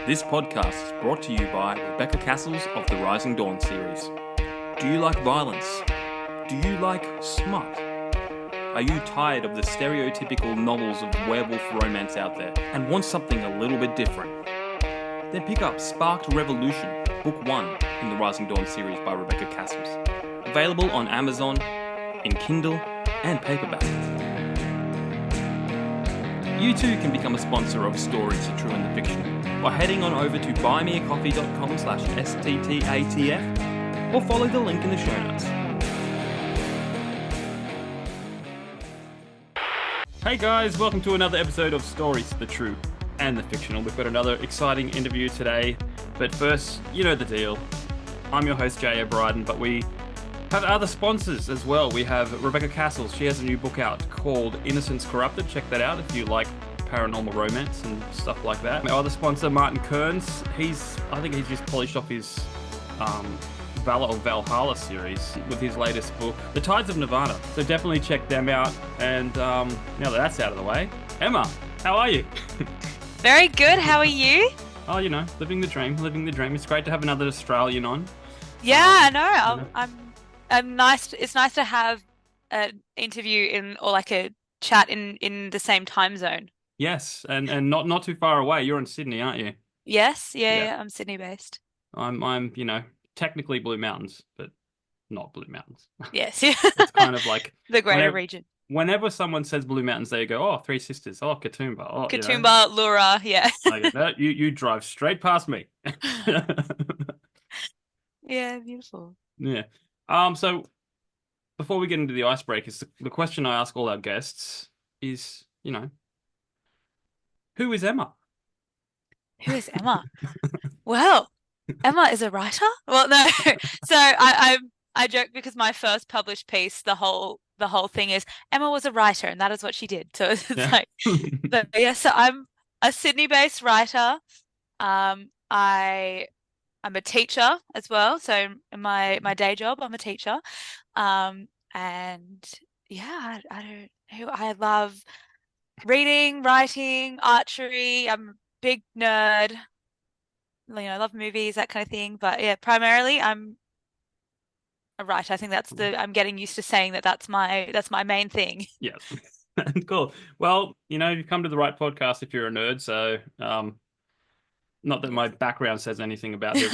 This podcast is brought to you by Rebecca Cassells of the Rising Dawn series. Do you like violence? Do you like smut? Are you tired of the stereotypical novels of werewolf romance out there and want something a little bit different? Then pick up Sparked Revolution, Book 1 in the Rising Dawn series by Rebecca Cassells. Available on Amazon, in Kindle, and paperback. You too can become a sponsor of Stories, The True and the Fictional by heading on over to buymeacoffee.com/STTATF or follow the link in the show notes. Hey guys, welcome to another episode of Stories, The True and the Fictional. We've got another exciting interview today, but first, you know the deal. I'm your host, Jay O'Brien, but we have other sponsors as well. We have Rebecca Cassells. She has a new book out called Innocence Corrupted. Check that out if you like paranormal romance and stuff like that. Our other sponsor, Martin Kearns, I think he's just polished off his Valhalla series with his latest book, The Tides of Nirvana. So definitely check them out. And now that that's out of the way, Emma, how are you? Very good. How are you? Oh, you know, living the dream. It's great to have another Australian on. Yeah, I know. I'm nice. It's nice to have an interview or like a chat in the same time zone. Yes, and not too far away. You're in Sydney, aren't you? Yes, yeah. I'm Sydney based. I'm technically Blue Mountains, but not Blue Mountains. Yes, It's kind of like the greater region. Whenever someone says Blue Mountains, they go, "Oh, Three Sisters, oh, Katoomba, oh, Katoomba, Lura, yeah." Like, no, you drive straight past me. Yeah, beautiful. Yeah. So before we get into the icebreakers, the question I ask all our guests is, who is Emma? Who is Emma? Well, Emma is a writer. Well, no. So I joke because my first published piece, the whole thing is Emma was a writer, and that is what she did. So it's like, so I'm a Sydney-based writer. I'm a teacher as well. So in my day job, I'm a teacher. And yeah, I love reading, writing, archery. I'm a big nerd. I love movies, that kind of thing. But yeah, primarily I'm a writer. I think I'm getting used to saying that's my main thing. Yeah. Cool. Well, you've come to the right podcast if you're a nerd. So, not that my background says anything about it.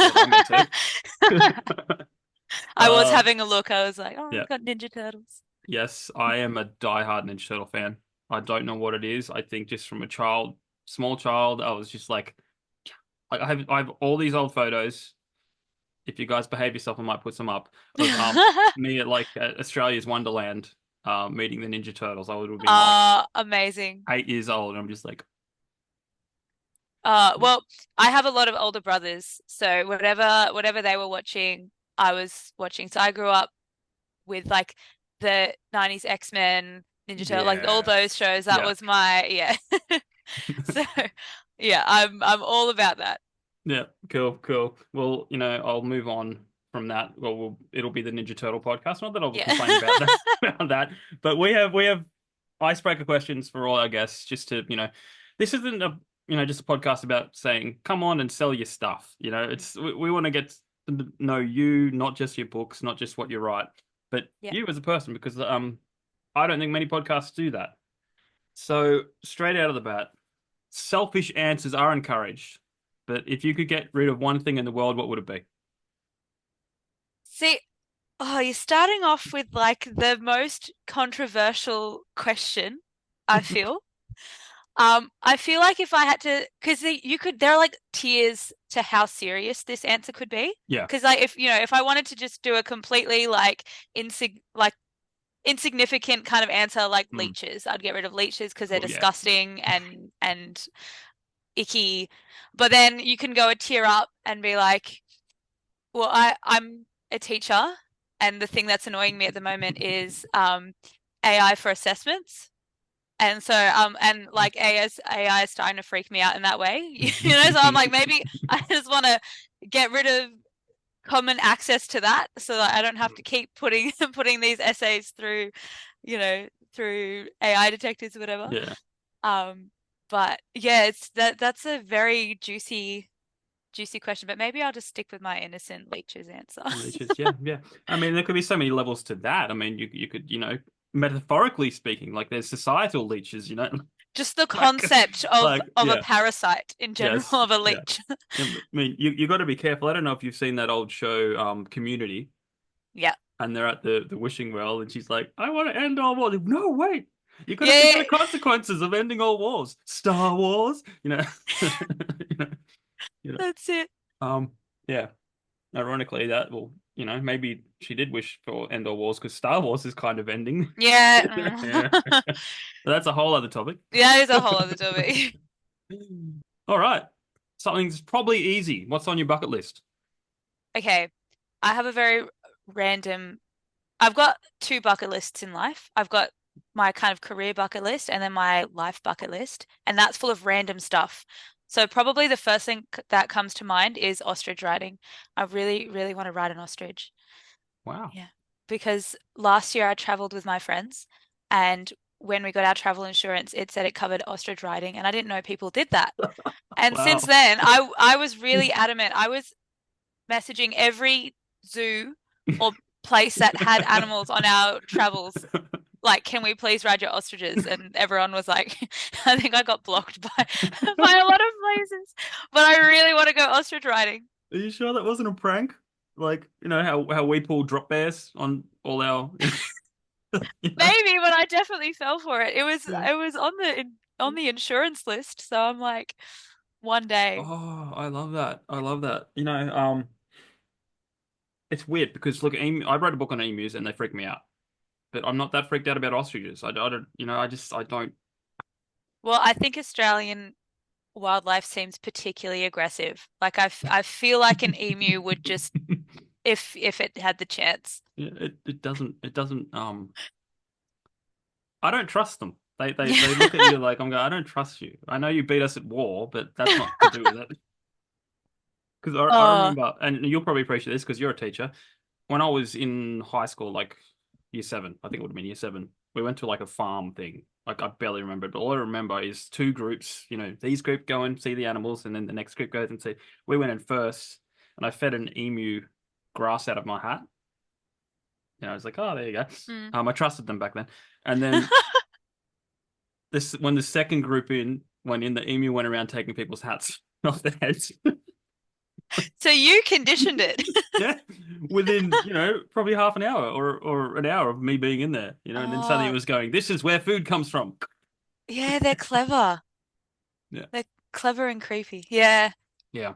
I was having a look. I was like, oh, yeah. I've got Ninja Turtles. Yes, I am a diehard Ninja Turtle fan. I don't know what it is. I think just from small child, I was just like I have all these old photos. If you guys behave yourself, I might put some up of me at Australia's Wonderland, meeting the Ninja Turtles. I would have been amazing. 8 years old, and I'm just like, well, I have a lot of older brothers, so whatever they were watching, I was watching. So I grew up with like the 90s X-Men, Ninja Turtle, like all those shows. That was my So yeah, I'm all about that. Yeah, cool. Well, I'll move on from that. Well, it'll be the Ninja Turtle podcast. Not that I'll complain about that, but we have icebreaker questions for all our guests. Just to this isn't just a podcast about saying come on and sell your stuff. It's we want to get to know you, not just your books, not just what you write, but you as a person, because I don't think many podcasts do that. So straight out of the bat, selfish answers are encouraged. But if you could get rid of one thing in the world, what would it be? See, you're starting off with like the most controversial question, I feel. I feel like if I had to, because there are like tiers to how serious this answer could be. Yeah. Because like if I wanted to just do a completely like insignificant kind of answer, like leeches, I'd get rid of leeches because they're disgusting and icky. But then you can go a tier up and be like, well, I'm a teacher, and the thing that's annoying me at the moment is AI for assessments. And so and like AI is starting to freak me out in that way. So I'm like, maybe I just want to get rid of common access to that so that I don't have to keep putting these essays through through AI detectors or whatever. Yeah. But yeah, that's a very juicy juicy question, but maybe I'll just stick with my innocent leeches answer. Leeches, yeah, yeah. I mean, there could be so many levels to that. I mean, you could, metaphorically speaking, like there's societal leeches, Just the like concept of a yeah, parasite in general, yes, of a yeah. leech. I mean, you got to be careful. I don't know if you've seen that old show, Community, Yeah. and they're at the wishing well, and she's like, "I want to end all wars." No, wait, you got to think of the Yeah, consequences of ending all wars. Star Wars, you know, you know. that's it. Um, yeah. Ironically, that well, maybe she did wish for end all wars because Star Wars is kind of ending. Yeah. Yeah, but that's a whole other topic. Yeah, it's a whole other topic. All right, something's probably easy. What's on your bucket list? Okay. I have a very random, I've got two bucket lists in life. I've got my kind of career bucket list and then my life bucket list, and that's full of random stuff. So probably the first thing that comes to mind is ostrich riding. I really, really want to ride an ostrich. Wow. Yeah. Because last year I traveled with my friends, and when we got our travel insurance, it said it covered ostrich riding, and I didn't know people did that. And since Wow. then, I was really adamant. I was messaging every zoo or place that had animals on our travels, like, can we please ride your ostriches? And everyone was like, I think I got blocked by by a lot of places, but I really want to go ostrich riding. Are you sure that wasn't a prank? Like, how we pull drop bears on all our, know? Maybe, but I definitely fell for it. Yeah. It was on the insurance list, so I'm like, one day. Oh, I love that. I love that. It's weird because look, I wrote a book on emus and they freak me out. But I'm not that freaked out about ostriches. I don't, I don't. Well, I think Australian wildlife seems particularly aggressive. Like I feel like an emu would just, if it had the chance. It doesn't. I don't trust them. They Yeah. look at you like I'm going, I don't trust you. I know you beat us at war, but that's not to do with it. Because I Oh, remember, and you'll probably appreciate this because you're a teacher. When I was in high school, like year seven, I think it would have been year seven, we went to like a farm thing. Like I barely remember it, but all I remember is two groups. These group go and see the animals, and then the next group goes and see. We went in first, and I fed an emu grass out of my hat. I was like, oh, there you go. mm. I trusted them back then. And then this, when the second group went in, the emu went around taking people's hats off their heads. So you conditioned it. Yeah, within probably half an hour or an hour of me being in there, and then suddenly it Oh, was going, "This is where food comes from." yeah, they're clever. Yeah, They're clever and creepy. Yeah. yeah,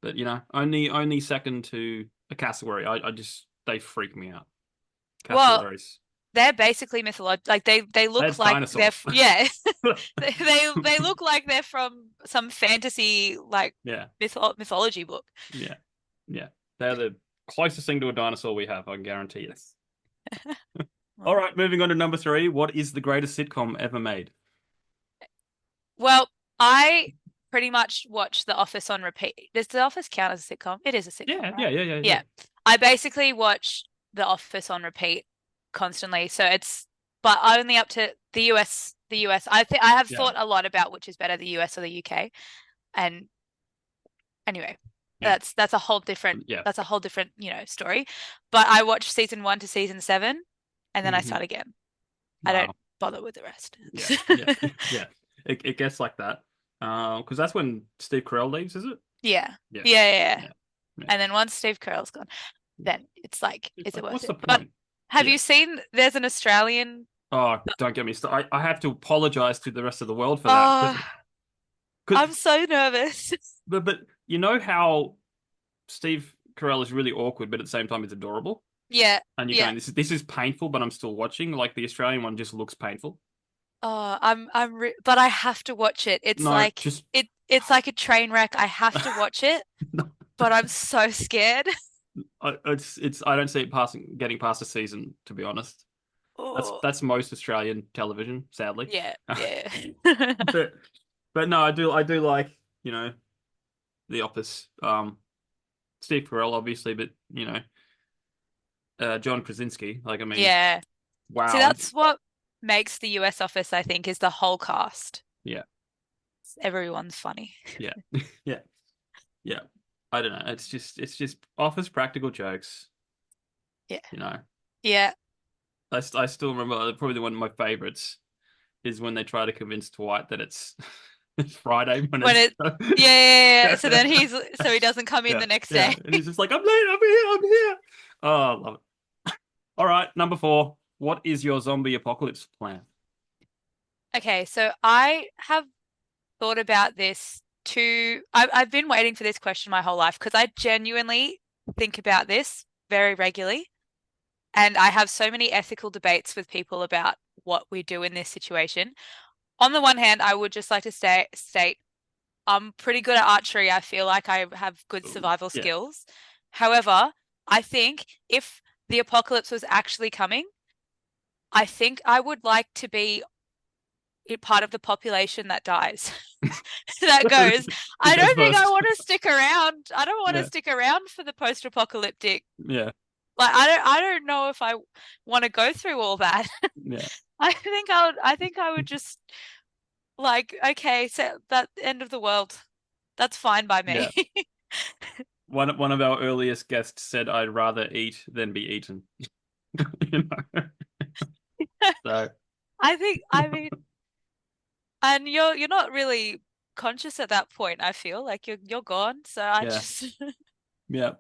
but only second to a cassowary. I just they freak me out. Well, Cassowaries. they're basically mythological. Like they They're look like they're dinosaurs. yeah. They look like they're from some fantasy like Yeah, mythology book. yeah, yeah. They're the closest thing to a dinosaur we have. I can guarantee you. All Well, right, moving on to number three. What is the greatest sitcom ever made? well, I pretty much watch The Office on repeat. Does The Office count as a sitcom? It is a sitcom, Yeah, right? yeah, yeah, yeah, yeah. Yeah. I basically watch The Office on repeat constantly. So it's, but only up to the US. The US. I have Yeah, thought a lot about which is better, the US or the UK. And anyway, yeah, yeah. that's a whole different, story. But I watched season 1 to season 7 and then I Hmm. start again. I don't Wow. bother with the rest. Yeah, yeah, yeah. It gets like that. Because that's when Steve Carell leaves, is it? Yeah. Yeah, Yeah, yeah, yeah. yeah, yeah. And then once Steve Carell's gone, then it's like, It's is it like, worth what's it? the But point? have Yeah. you seen there's an Australian Oh, don't get me started. I have to apologize to the rest of the world for that. Oh, Because, I'm so nervous. but you know how Steve Carell is really awkward, but at the same time it's adorable. Yeah, And you're yeah. going, this is painful, but I'm still watching. Like the Australian one just looks painful. Oh, but I have to watch it. No, just It's like a train wreck. I have to watch it, no. but I'm so scared. It's I don't see it getting past a season, to be honest. That's Oh, that's most Australian television, sadly. yeah, yeah. but but no, I do like The Office. Steve Carell, obviously, but John Krasinski. Like, I mean, Yeah. See, wow. that's what makes the US office, I think, is the whole cast. Yeah, Everyone's funny. yeah, yeah, yeah. I don't know. It's just offers practical jokes. Yeah. You know, Yeah. I still remember probably one of my favorites is when they try to convince Dwight that it's it's Friday when When it's it, yeah, yeah, yeah. So then so he doesn't come in yeah, the next yeah, day. and he's just like, I'm late, I'm here. Oh, I love it. All right, number 4. What is your zombie apocalypse plan? Okay, so I have thought about this too. I've been waiting for this question my whole life because I genuinely think about this very regularly. And I have so many ethical debates with people about what we do in this situation. On the one hand, I would just like to state I'm pretty good at archery. I feel like I have good Ooh, survival yeah. skills. However, I think if the apocalypse was actually coming, I think I would like to be part of the population that dies. That goes, Who I goes don't think I first? want to stick around. I don't want to Yeah, stick around for the post-apocalyptic. yeah, Like I don't know if I want to go through all that. yeah, I think I would just like, okay, so that end of the world. That's fine by yeah. me. One of our earliest guests said, "I'd rather eat than be eaten." You know? So I mean, and you're not really conscious at that point, I feel like you're gone. So I yeah, just yeah,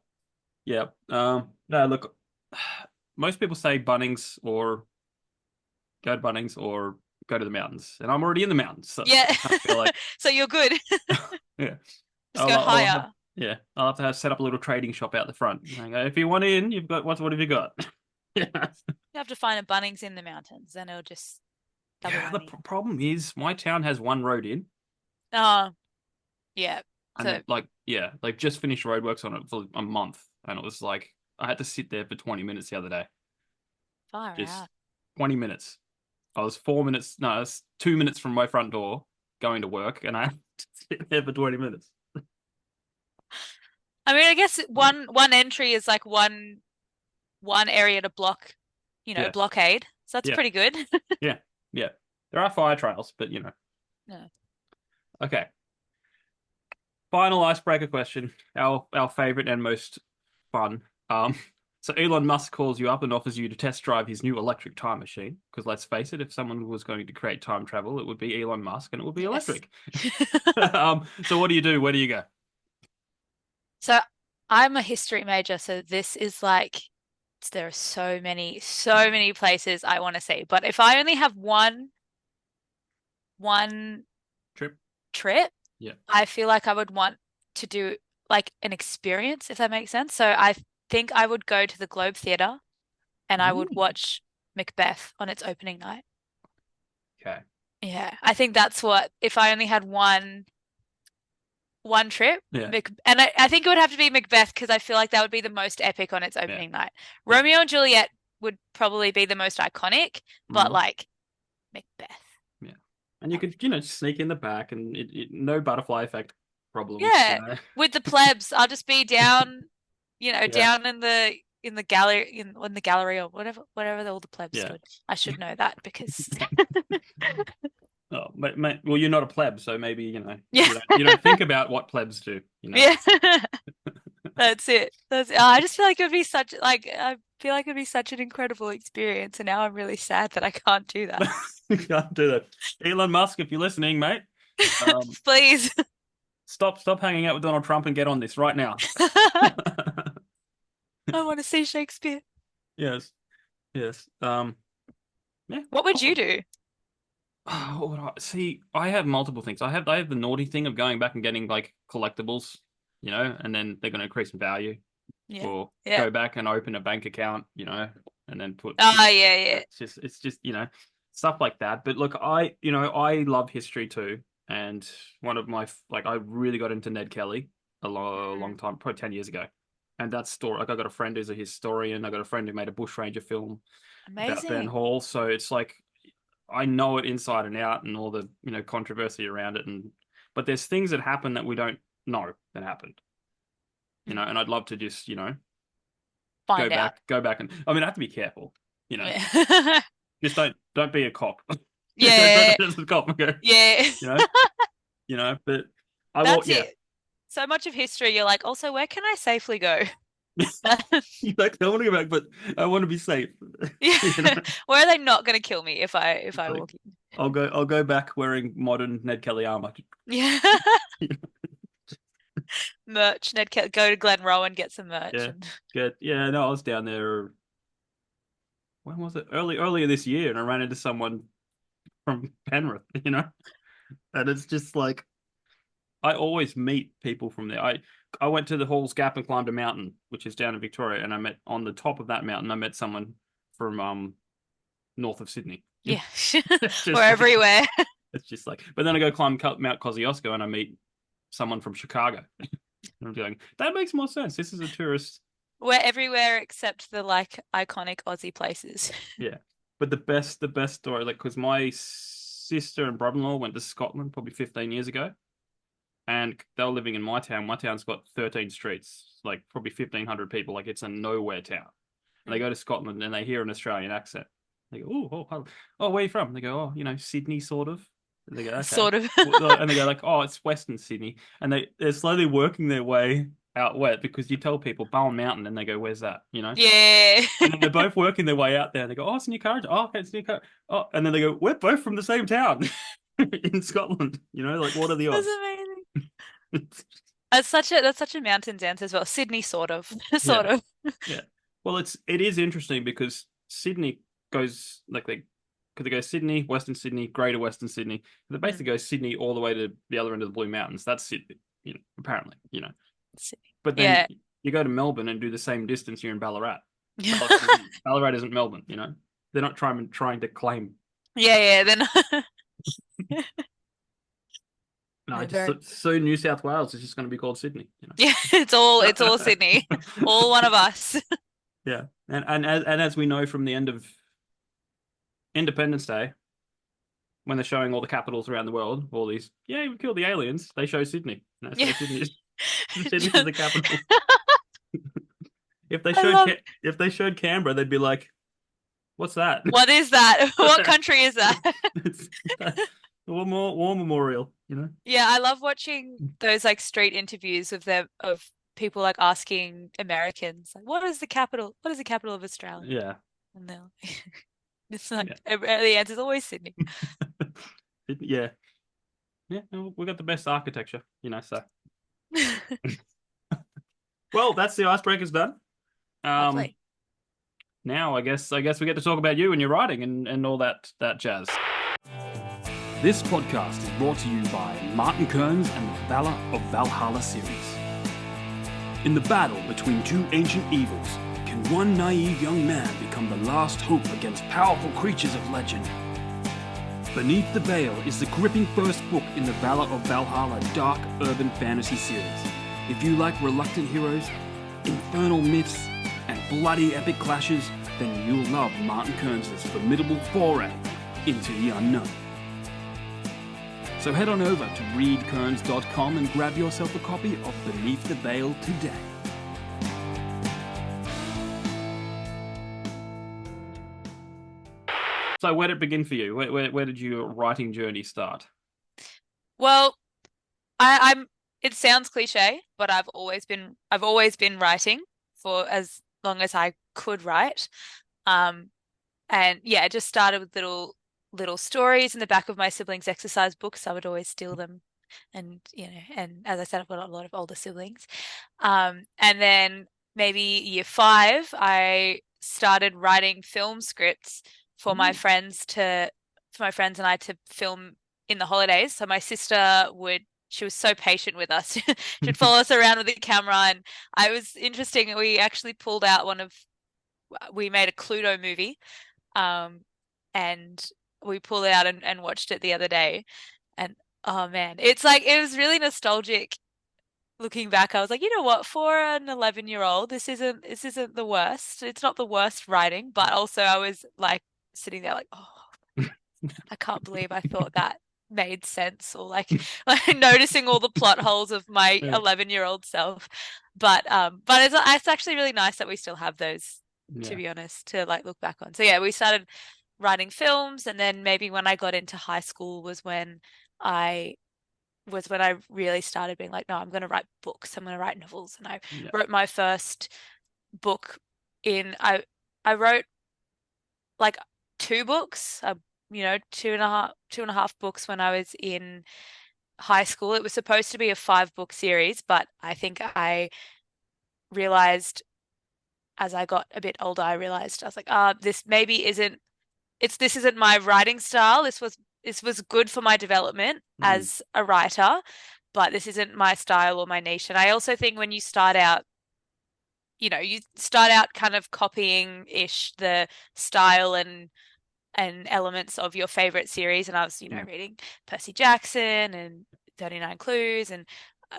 yeah. No, look, most people say Bunnings or go to Bunnings or go to the mountains, and I'm already in the mountains, so yeah. I kind of feel like, So you're good. yeah, Just go I'll have, higher. yeah, I'll have to set up a little trading shop out the front. And go, if you want in, you've got what have you got? Yeah, You have to find a Bunnings in the mountains, and it'll just double yeah. The whammy. problem is my town has one road in, Oh, yeah. and So it like yeah, like just finished roadworks on it for a month, and it was like I had to sit there for 20 minutes the other day, far just out. 20 minutes. I was 4 minutes, no, it's 2 minutes from my front door going to work, and I had to sit there for 20 minutes. I mean, I guess one entry is like one area to block, Yeah, blockade. So that's yeah, pretty good. yeah, yeah. There are fire trails, but No. Okay. Final icebreaker question. Our favorite and most fun. So Elon Musk calls you up and offers you to test drive his new electric time machine. Because let's face it, if someone was going to create time travel, it would be Elon Musk and it would be Yes. electric. So what do you do? Where do you go? So I'm a history major, so this is like there are so many places I want to see. But if I only have one Trip? trip, Yeah. I feel like I would want to do like an experience, if that makes sense. So I think I would go to the Globe Theatre and I would Ooh. watch Macbeth on its opening night. Okay. Yeah, I think that's what if I only had one trip, Yeah. And I think it would have to be Macbeth because I feel like that would be the most epic on its Yeah. opening night. Yeah. Romeo and Juliet would probably be the most iconic, but Mhm. like Macbeth. Yeah. And you could, just sneak in the back and no butterfly effect problems. Yeah, with the plebs, I'll just be down, Yeah. down in the gallery in the gallery or whatever all the plebs Yeah. stood. I should know that because Oh, well, you're not a pleb, so maybe, yeah, you don't think about what plebs do. yeah, that's it. I just feel like it would be such like I feel like it would be such an incredible experience, and now I'm really sad that I can't do that. You can't do that. Elon Musk, if you're listening, mate, um, Please. stop hanging out with Donald Trump and get on this right now. I want to see Shakespeare. Yes, yes. Yeah. What would you Oh, do? what would see, I have multiple things. I have the naughty thing of going back and getting like collectibles, and then they're going to increase in value, Yeah. or Yeah. go back and open a bank account, and then put. Oh, yeah, yeah. It's just stuff like that. But look, I love history too, and one of my like I really got into Ned Kelly a long Mm, time, probably 10 years ago, and that story. Like I got a friend who's a historian. I got a friend who made a bushranger film about Ben amazing. Hall, so it's like I know it inside and out, and all the controversy around it, but there's things that happen that we don't know that happened, Mm, and I'd love to just find out. go back, and I mean I have to be careful, Yeah. just don't be a cop. Don't Yeah. be a cop. Okay. Yeah. You know, but I will. That's Yeah, it. so much of history, you're like, also, where can I safely go? Like, I want to go back, but I want to be safe. Yeah. You know, Where are they not going to kill me if I like walk in? I'll go back wearing modern Ned Kelly armor. Yeah. Merch. Go to Glen Rowan, get some merch. Yeah, good. Yeah, no, I was down there. When was it? Earlier this year, and I ran into someone from Penrith. And it's just like I always meet people from there. I went to the Halls Gap and climbed a mountain, which is down in Victoria, and I met on the top of that mountain. I met someone from north of Sydney. Yeah. It's We're just like everywhere. it's just like. But then I go climb Mount Kosciuszko and I meet someone from Chicago. And I'm going, that makes more sense. This is a tourist. We're everywhere except the like iconic Aussie places. Yeah. But the best story, like, because my sister and brother-in-law went to Scotland probably 15 years ago, and they were living in my town. My town's got 13 streets, like probably 1,500 people. Like, it's a nowhere town. And they go to Scotland and they hear an Australian accent. They go, oh, where are you from? They go, Sydney, sort of. And they go, okay. Sort of. And they go like, oh, it's Western Sydney. And they're slowly working their way out west, because you tell people Bowen Mountain and they go, where's that? Yeah. And then they're both working their way out there. And they go, oh, it's near Courage. Oh, okay, it's near Courage. Oh, and then they go, we're both from the same town in Scotland. Like, what are the That's odds? amazing. That's such a mountain dance as well. Sydney, sort of. Sort Yeah, of. yeah. Well, it is interesting because Sydney goes like because they go Sydney, Western Sydney, Greater Western Sydney. They basically go Sydney all the way to the other end of the Blue Mountains. That's Sydney, apparently. Sydney. But then Yeah. you go to Melbourne and do the same distance here in Ballarat. Yeah. Ballarat isn't Melbourne. They're not trying to claim. Yeah, then No, very... soon New South Wales is just going to be called Sydney. Yeah, it's all Sydney. All one of us. Yeah, and as we know from the end of Independence Day, when they're showing all the capitals around the world, all these, yeah, we killed the aliens. They show Sydney. Yeah. Sydney is the capital. If they showed Canberra, they'd be like, "What's that? What is that? What country is that? It's War Memorial." Yeah, I love watching those like street interviews of people like asking Americans like, "What is the capital? What is the capital of Australia?" Yeah, And they're like, it's like the answer is always Sydney. Yeah, yeah. We got the best architecture, so. Well, that's the icebreakers done. Lovely. Now I guess we get to talk about you and your writing and all that jazz. This podcast is brought to you by Martin Kearns and the Valor of Valhalla series. In the battle between two ancient evils, can one naive young man become the last hope against powerful creatures of legend? Beneath the Veil is the gripping first book in the Valor of Valhalla dark urban fantasy series. If you like reluctant heroes, infernal myths, and bloody epic clashes, then you'll love Martin Kearns' formidable foray into the unknown. So head on over to readkearns.com and grab yourself a copy of Beneath the Veil today. So where did it begin for you? Where did your writing journey start? Well, I'm it sounds cliche, but I've always been writing for as long as I could write. And yeah, it just started with little stories in the back of my siblings' exercise books. I would always steal them. And and as I said, I've got a lot of older siblings. And then maybe year 5, I started writing film scripts for my friends and I to film in the holidays. So my sister she was so patient with us. She'd follow us around with the camera, and it was interesting. We actually pulled out we made a Cluedo movie, and we pulled it out and watched it the other day. And oh man, it was really nostalgic. Looking back, I was like, you know what? For an 11-year-old, this isn't the worst. It's not the worst writing, but also I was like sitting there like, oh, I can't believe I thought that made sense, or like noticing all the plot holes of my 11-year-old self. But it's actually really nice that we still have those, to be honest, to like look back on. So yeah, we started writing films, and then maybe when I got into high school was when I was when I really started being like, no, I'm going to write books. I'm going to write novels. And I Yeah. wrote my first book I wrote like two books, two and a half books when I was in high school. It was supposed to be a 5 book series, but I think I realized as I got a bit older, I realized I was like, this maybe this isn't my writing style. This was good for my development Mm. as a writer, but this isn't my style or my niche. And I also think when you start out, you start out kind of copying-ish the style and elements of your favorite series. And I was, Yeah. reading Percy Jackson and 39 Clues and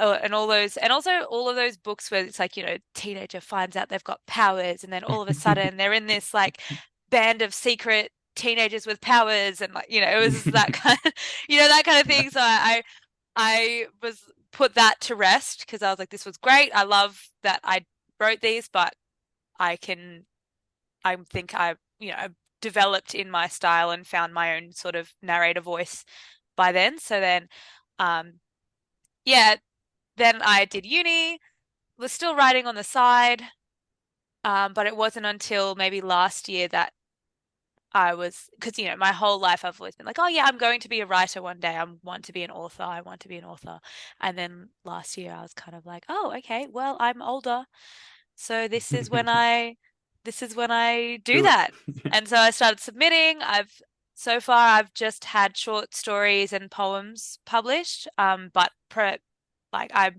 all those, and also all of those books where it's like, teenager finds out they've got powers, and then all of a sudden they're in this like band of secret teenagers with powers, and like, it was that kind of, that kind of thing. So I was put that to rest because I was like, this was great. I love that I wrote these, but I think I developed in my style and found my own sort of narrator voice by then. So then, yeah, then I did uni, was still writing on the side, but it wasn't until maybe last year that because my whole life I've always been like, oh yeah, I'm going to be a writer one day. I want to be an author. I want to be an author. And then last year I was kind of like, oh, okay, well, I'm older. So this is when I do Do it. that. And so I started submitting. So far I've just had short stories and poems published. But like I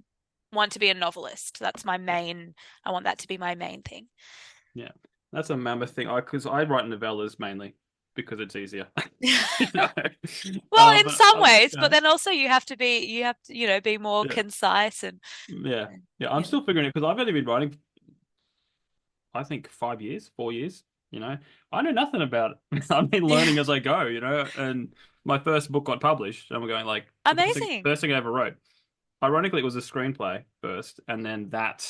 want to be a novelist. I want that to be my main thing. Yeah, that's a mammoth thing. Because I write novellas mainly because it's easier. You know? Well, in But some ways, but yeah, then also you have to be more yeah, concise yeah, and yeah. I'm still figuring it because I've only been writing, I think, 5 years, 4 years. You know, I know nothing about it. I've been yeah. learning as I go. And my first book got published, and we're going like the first thing, Amazing. first thing I ever wrote. Ironically, it was a screenplay first, and then that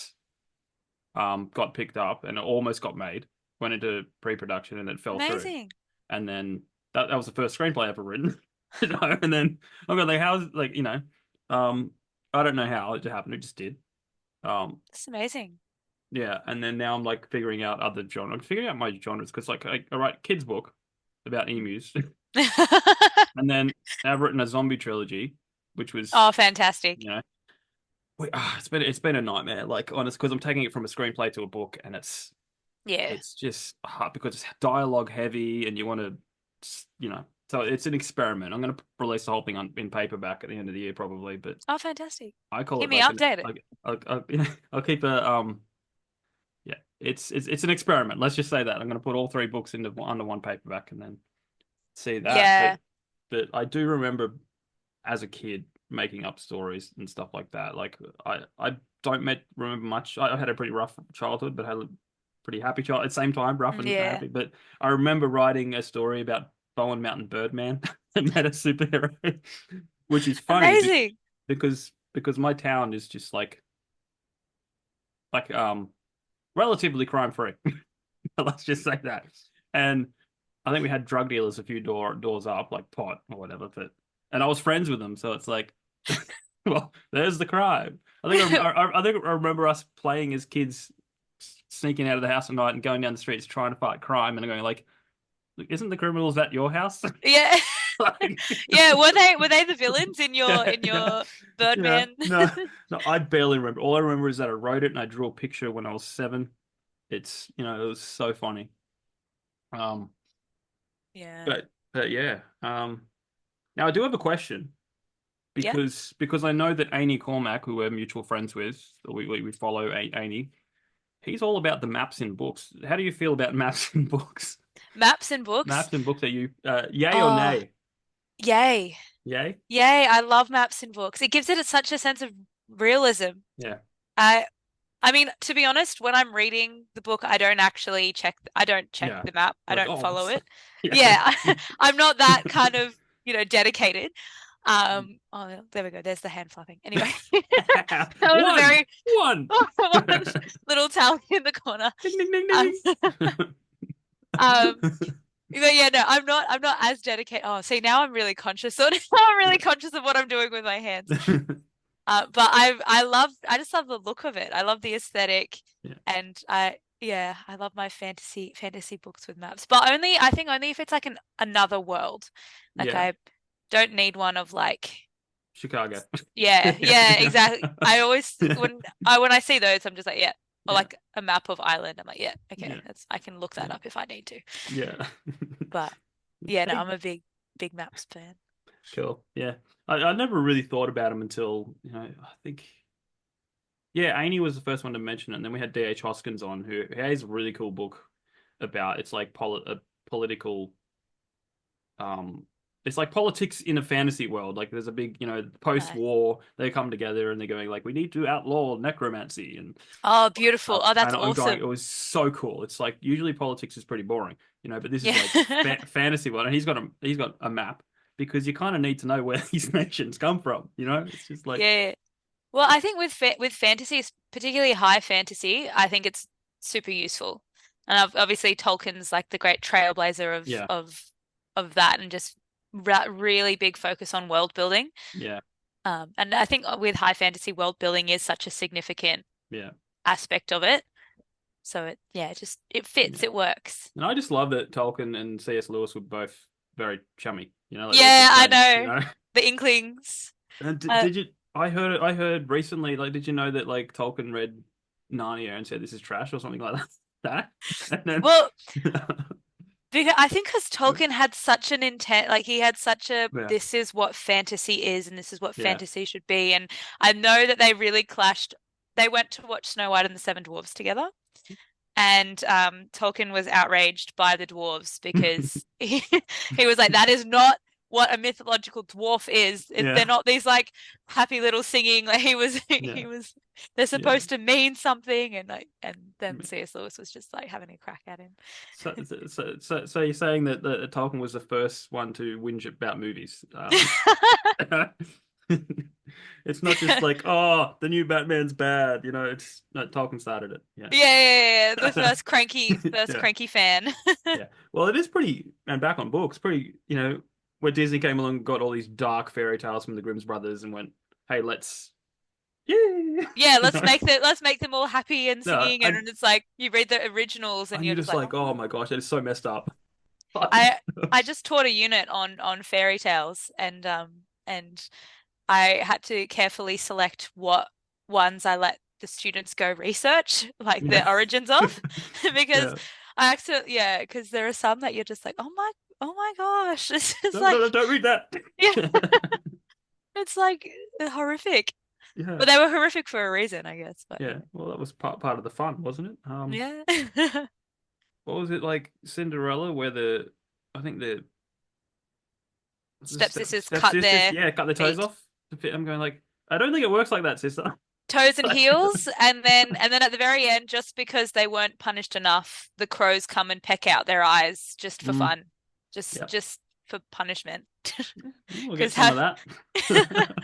got picked up and it almost got made, went into pre-production and it fell through. Amazing. And then that was the first screenplay ever written. And then I'm going like, how's like, um, I don't know how it happened. It just did. Um, That's amazing. yeah. And then now I'm like figuring out other genre. I'm figuring out my genres because like I write kids book about emus, and then I've written a zombie trilogy, which was, Oh, fantastic. you know, it's been a nightmare. Like honest, because I'm taking it from a screenplay to a book, and Yeah. it's just hard because it's dialogue heavy and you want to, so it's an experiment. I'm going to release the whole thing in paperback at the end of the year probably, but Oh, fantastic. I call Keep it me updated. I'll keep yeah, it's an experiment. Let's just say that I'm going to put all 3 books under one paperback and then see that. But Yeah. I do remember as a kid making up stories and stuff like that. Like I don't remember much. I had a pretty rough childhood, but had a pretty happy child at the same time, rough and Yeah. happy. But I remember writing a story about Bowen Mountain Birdman and met a superhero, which is funny Amazing. because my town is just like relatively crime free. Let's just say that. And I think we had drug dealers a few doors up, like pot or whatever. And I was friends with them, so it's like, well, there's the crime. I think I remember us playing as kids, sneaking out of the house at night and going down the streets trying to fight crime, and going like, "Isn't the criminals at your house?" Yeah. Like, Yeah. Were they the villains in your yeah, in yeah, your yeah. Birdman? No, no, I barely remember. All I remember is that I wrote it and I drew a picture when I was 7. It was so funny. Um, Yeah. but yeah. Now I do have a question Yeah. because I know that Amy Cormack, who we're mutual friends with, we follow Amy. He's all about the maps in books. How do you feel about maps in books? Maps and books. Maps in books, are you yay or Oh, nay? yay. Yay? Yay. I love maps and books. It gives it such a sense of realism. Yeah. I I mean, to be honest, when I'm reading the book, I don't check Yeah. the map. I Like, don't oh, follow it. yeah. Yeah, I'm not that kind of, dedicated. Oh, there we go. There's the hand flapping. Anyway, that was a One. very One. one little tally in the corner. Ding ding ding Um, ding um, ding. Yeah, no, I'm not as dedicated. Oh, see, now I'm really conscious. I'm really conscious of what I'm doing with my hands. But I just love the look of it. I love the aesthetic, Yeah, and I love my fantasy books with maps. But I think only if it's like another world. Like yeah, I don't need one of like, Chicago. yeah, Yeah, exactly. I always yeah, when I see those, I'm just like, yeah, or yeah, like a map of Ireland. I'm like, yeah, okay, yeah, I can look that yeah, up if I need to. yeah. But yeah, no, Hey, I'm a big maps fan. cool. Yeah, I never really thought about him until I think. Yeah, Amy was the first one to mention it, and then we had D.H. Hoskins on, who has a really cool book about it's like political it's like politics in a fantasy world. Like there's a big, Nice. post-war they come together and they're going like we need to outlaw necromancy and Oh, beautiful. Oh, that's I'm going awesome. it was so cool. It's like usually politics is pretty boring, but this is Yeah. like fantasy world and he's got a map because you kind of need to know where these nations come from, It's just like Yeah. Well, I think with fantasy, particularly high fantasy, I think it's super useful. And obviously Tolkien's like the great trailblazer of yeah, of that, and just really big focus on world building. yeah, And I think with high fantasy, world building is such a significant yeah. aspect of it. So it fits, Yeah. it works. And I just love that Tolkien and C.S. Lewis were both very chummy, like they're Yeah, good I friends. know. The Inklings. And Uh, did you? I heard recently. Like, did you know that like Tolkien read Narnia and said this is trash or something like that? And well, then, because I think because Tolkien had such an intent, like he had such a yeah, this is what fantasy is and this is what yeah. fantasy should be. And I know that they really clashed. They went to watch Snow White and the Seven Dwarfs together, and Tolkien was outraged by the dwarves because he was like, that is not what a mythological dwarf is. They're Yeah, not these like happy little singing. Like yeah, he was. They're yeah. supposed to mean something, and then C.S. Lewis was just like having a crack at him. So you're saying that Tolkien was the first one to whinge about movies? It's not just like, oh, the new Batman's bad. It's no, Tolkien started it. Yeah. Yeah. The first Yeah. cranky fan. Yeah. Well, it is pretty, and back on books, pretty, where Disney came along and got all these dark fairy tales from the Grimm's brothers and went, hey, yeah. Yeah, You know? let's make them all happy and No, singing, and it's like you read the originals and and you're you're just just like, like, oh oh. my gosh, that is so messed up. I I just taught a unit on fairy tales, and I had to carefully select what ones I let the students go research, like Yeah. the origins of, because Yeah. I accidentally, yeah, because there are some that you're just like, oh my gosh, this is No, no, like, no, don't read that. yeah, it's like horrific. Yeah. But they were horrific for a reason, I guess. But Yeah. Well, that was part of the fun, wasn't it? yeah. What was it like Cinderella, where I think the Stepsisters cut stepsisters, their yeah, cut their toes feet. off. I'm going like, I don't think it works like that, sister. Toes and heels, and then at the very end, just because they weren't punished enough, the crows come and peck out their eyes just for Mm, fun, just yeah. just for punishment. We'll get Because some of how that.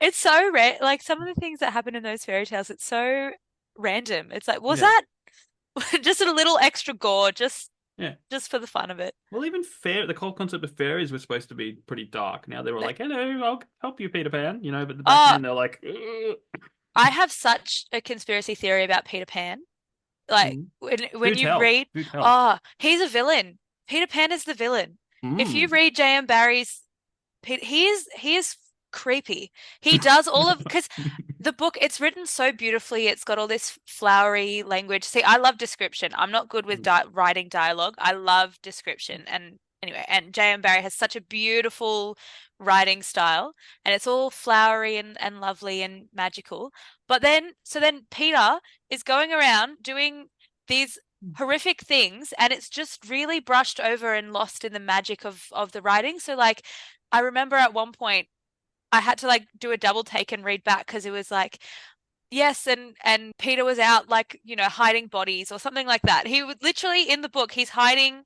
it's so like some of the things that happen in those fairy tales, it's so random. It's like, was Yeah. that just a little extra gore, Yeah. just for the fun of it? Well, even the whole concept of fairies was supposed to be pretty dark. Now they were Like, like, "Hello, I'll help you, Peter Pan," but back oh, then they're like, "Ugh." I have such a conspiracy theory about Peter Pan. Like Mm. when Do you tell, read, do tell. oh, he's a villain. Peter Pan is the villain. If you Mm. read J.M. Barrie's, he is creepy. He does all of because the book, it's written so beautifully. It's got all this flowery language. See, I love description. I'm not good with writing dialogue. I love description. And anyway, and J.M. Barrie has such a beautiful writing style, and it's all flowery and lovely and magical. But then Peter is going around doing these horrific things, and it's just really brushed over and lost in the magic of the writing. So like I remember at one point I had to like do a double take and read back because it was like, yes, and Peter was out like, hiding bodies or something like that. He would literally in the book he's hiding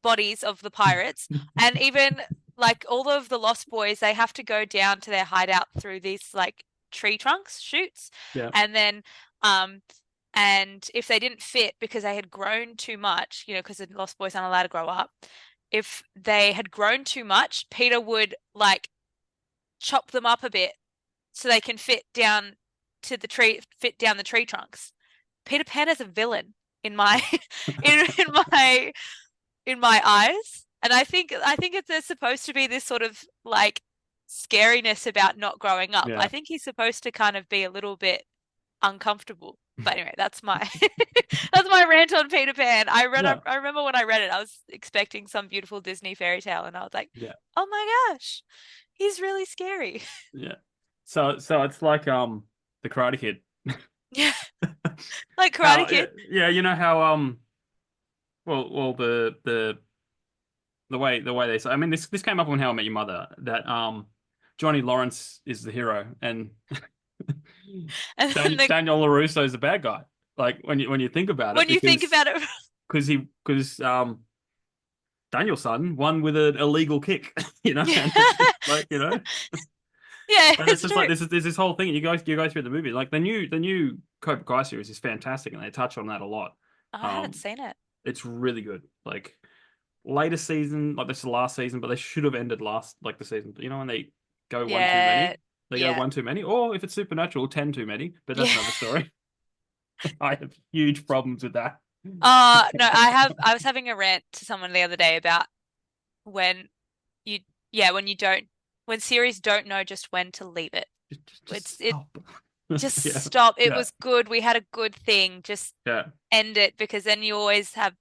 bodies of the pirates, and even like all of the Lost Boys, they have to go down to their hideout through these like tree trunks, shoots, Yeah. and then um And if they didn't fit because they had grown too much, because the lost boys aren't allowed to grow up, if they had grown too much, Peter would like chop them up a bit so they can fit down the tree trunks. Peter Pan is a villain in my in my eyes. And I think there's supposed to be this sort of like scariness about not growing up. Yeah. I think he's supposed to kind of be a little bit uncomfortable. But anyway, that's my that's my rant on Peter Pan. Yeah. I remember when I read it, I was expecting some beautiful Disney fairy tale, and I was like, Yeah. oh my gosh, he's really scary. Yeah. So it's like the Karate Kid. Yeah, like Karate How Kid. yeah, you know how well the way they say, I mean, this came up on How I Met Your Mother, that Johnny Lawrence is the hero and And then Daniel LaRusso is the bad guy. Like when you think about it, when you think about it, because Daniel's son won with an illegal kick, yeah, and it's just like, yeah, and it's it's just like true. there's this whole thing. You go through the movie, like the new Cobra Kai series is fantastic, and they touch on that a lot. I haven't Um, seen it. it's really good. Like later season, like this is the last season, but they should have ended last like the season. When they go one too Yeah, many, they go yeah, one too many, or if it's supernatural, 10 too many. But that's yeah. another story. I have huge problems with that. No, I was having a rant to someone the other day about when you, yeah, when series don't know just when to leave it. Just It stop. just Yeah, stop. It yeah, was good. We had a good thing. Just yeah, end it, because then you always have,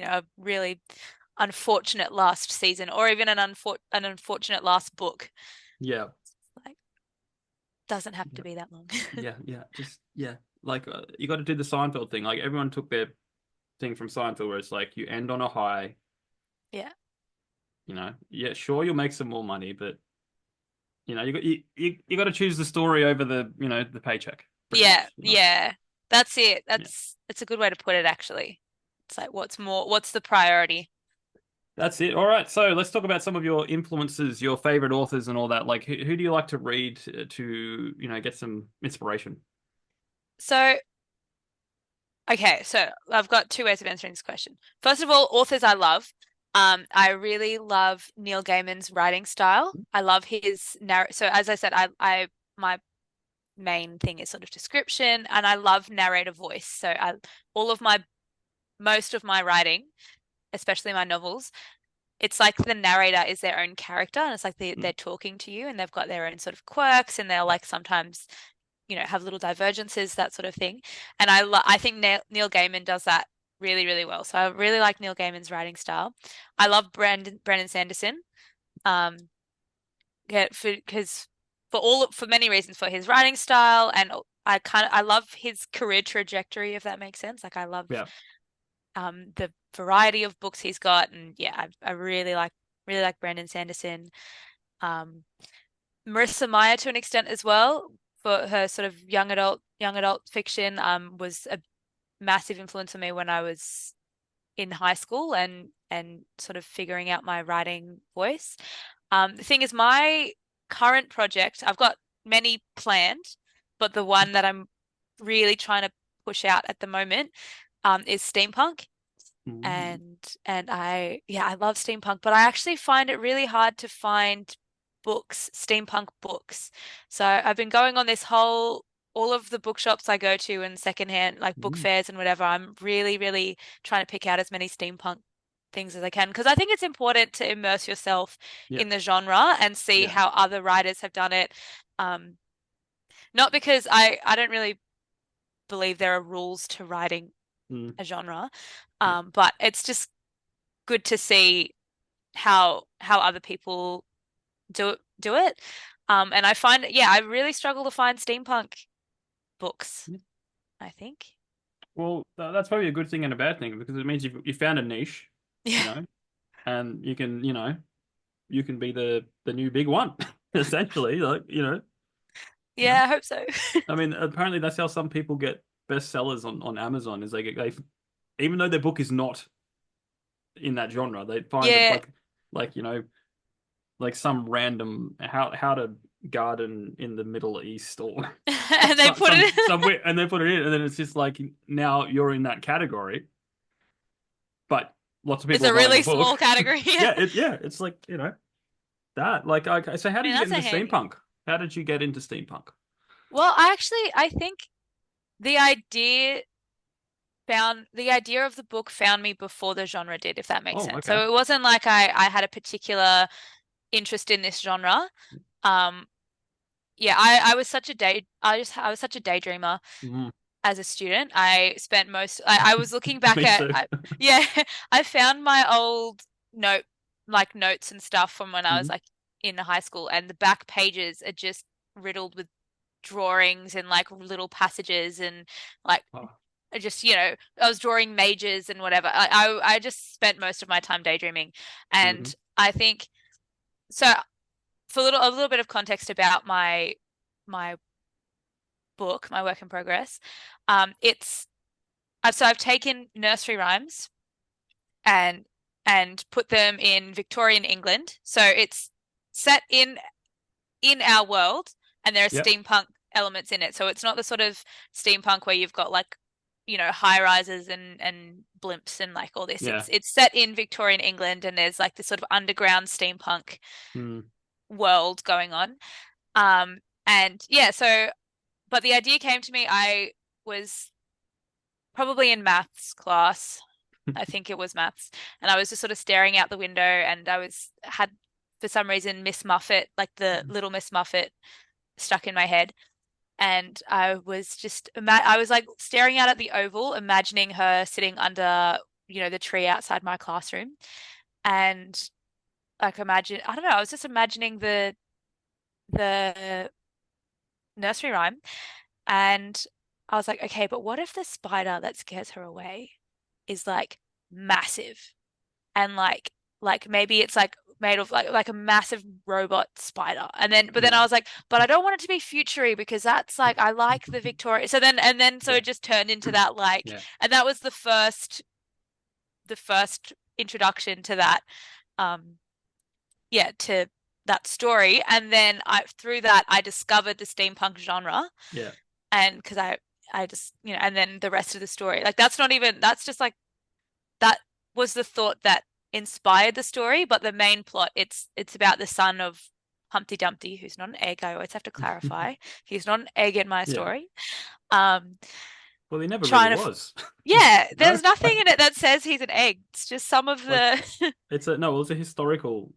a really unfortunate last season, or even an unfortunate last book. yeah, Like, doesn't have to yeah, be that long. yeah. Just yeah. Like you got to do the Seinfeld thing. Like everyone took their thing from Seinfeld, where it's like you end on a high. Yeah. Yeah, sure, you'll make some more money, but you got to choose the story over the paycheck, pretty Yeah, much. yeah. That's it. Yeah. It's a good way to put it, actually. It's like, what's the priority? That's it. All right, so let's talk about some of your influences, your favorite authors, and all that. Like, who do you like to read to get some inspiration? So, okay, so I've got two ways of answering this question. First of all, authors I love. I really love Neil Gaiman's writing style. I love his narr. So as I said, I my main thing is sort of description, and I love narrator voice. So all of my most of my writing, especially my novels, it's like the narrator is their own character, and it's like they're talking to you, and they've got their own sort of quirks, and they'll like sometimes have little divergences, that sort of thing. And I think Neil Gaiman does that really, really well. So I really like Neil Gaiman's writing style. I love Brandon Sanderson. Um, yeah, for many reasons, for his writing style, and I love his career trajectory, if that makes sense. Like I love Yeah. the variety of books he's got, and yeah, I really like Brandon Sanderson. Um, Marissa Meyer to an extent as well, for her sort of young adult fiction, was a massive influence on me when I was in high school, and sort of figuring out my writing voice. The thing is, my current project, I've got many planned, but the one that I'm really trying to push out at the moment, is steampunk. Ooh. And I love steampunk, but I actually find it really hard to find steampunk books. So I've been going on this whole all of the bookshops I go to, and secondhand like book Ooh. fairs and whatever, I'm really, really trying to pick out as many steampunk things as I can, because I think it's important to immerse yourself Yeah. in the genre and see Yeah. how other writers have done it. Um, Not because I don't really believe there are rules to writing Mm. a genre, Yeah. but it's just good to see how other people do it. And I find, yeah, I really struggle to find steampunk books, Yeah. I think. Well, that's probably a good thing and a bad thing, because it means you found a niche, you Yeah. know, and you can be the new big one, essentially. Like, you know. Yeah, I hope so. I mean, apparently that's how some people get bestsellers on Amazon, is they even though their book is not in that genre, they find that, Yeah. like like some random how to garden in the Middle East, or And they put it somewhere, and they put it in, and then it's just like now you're in that category, but lots of it's people are a buying the really book. small category. Yeah, it's like that. Like, okay, so how I did mean, you get that's a into handy. steampunk? How did you get into steampunk? Well, I think the idea the idea of the book found me before the genre did, if that makes Oh, sense. okay. So it wasn't like I had a particular interest in this genre. Um, yeah, I was such a I was such a daydreamer Mm, as a student. I was looking back me at too. yeah, I found my old note notes and stuff from when I was Mm, like in high school, and the back pages are just riddled with drawings and like little passages and like oh, I just, I was drawing mages and whatever. I just spent most of my time daydreaming. mhm. And I think so for a little bit of context about my book, my work in progress, it's so I've taken nursery rhymes and put them in Victorian England. So it's set in our world, and there are Yep. steampunk elements in it. So it's not the sort of steampunk where you've got like, high rises and blimps and like all this. Yeah. It's set in Victorian England, and there's like this sort of underground steampunk Mm, world going on. Um, and yeah, so but the idea came to me. I was probably in maths class. I think it was maths. And I was just sort of staring out the window, and had for some reason Miss Muffet, like the little Miss Muffet, stuck in my head. And I was like staring out at the oval, imagining her sitting under, the tree outside my classroom. And like I don't know, I was just imagining the nursery rhyme. And I was like, okay, but what if the spider that scares her away is like massive, and like maybe it's like made of like a massive robot spider. But then I yeah. was like, but I don't want it to be futury, because that's like I like the Victoria. So then so Yeah. it just turned into that like, Yeah. and that was the first introduction to that yeah, to that story. And then through that I discovered the steampunk genre, Yeah. and because I just, and then the rest of the story, like that's just like that was the thought that inspired the story. But the main plot, it's about the son of Humpty Dumpty, who's not an egg. I always have to clarify. He's not an egg in my Yeah. story. Um, Well, he never really trying to, was. yeah, No? there's nothing in it that says he's an egg. It's just some of Like, the, it's a no, it's a historical.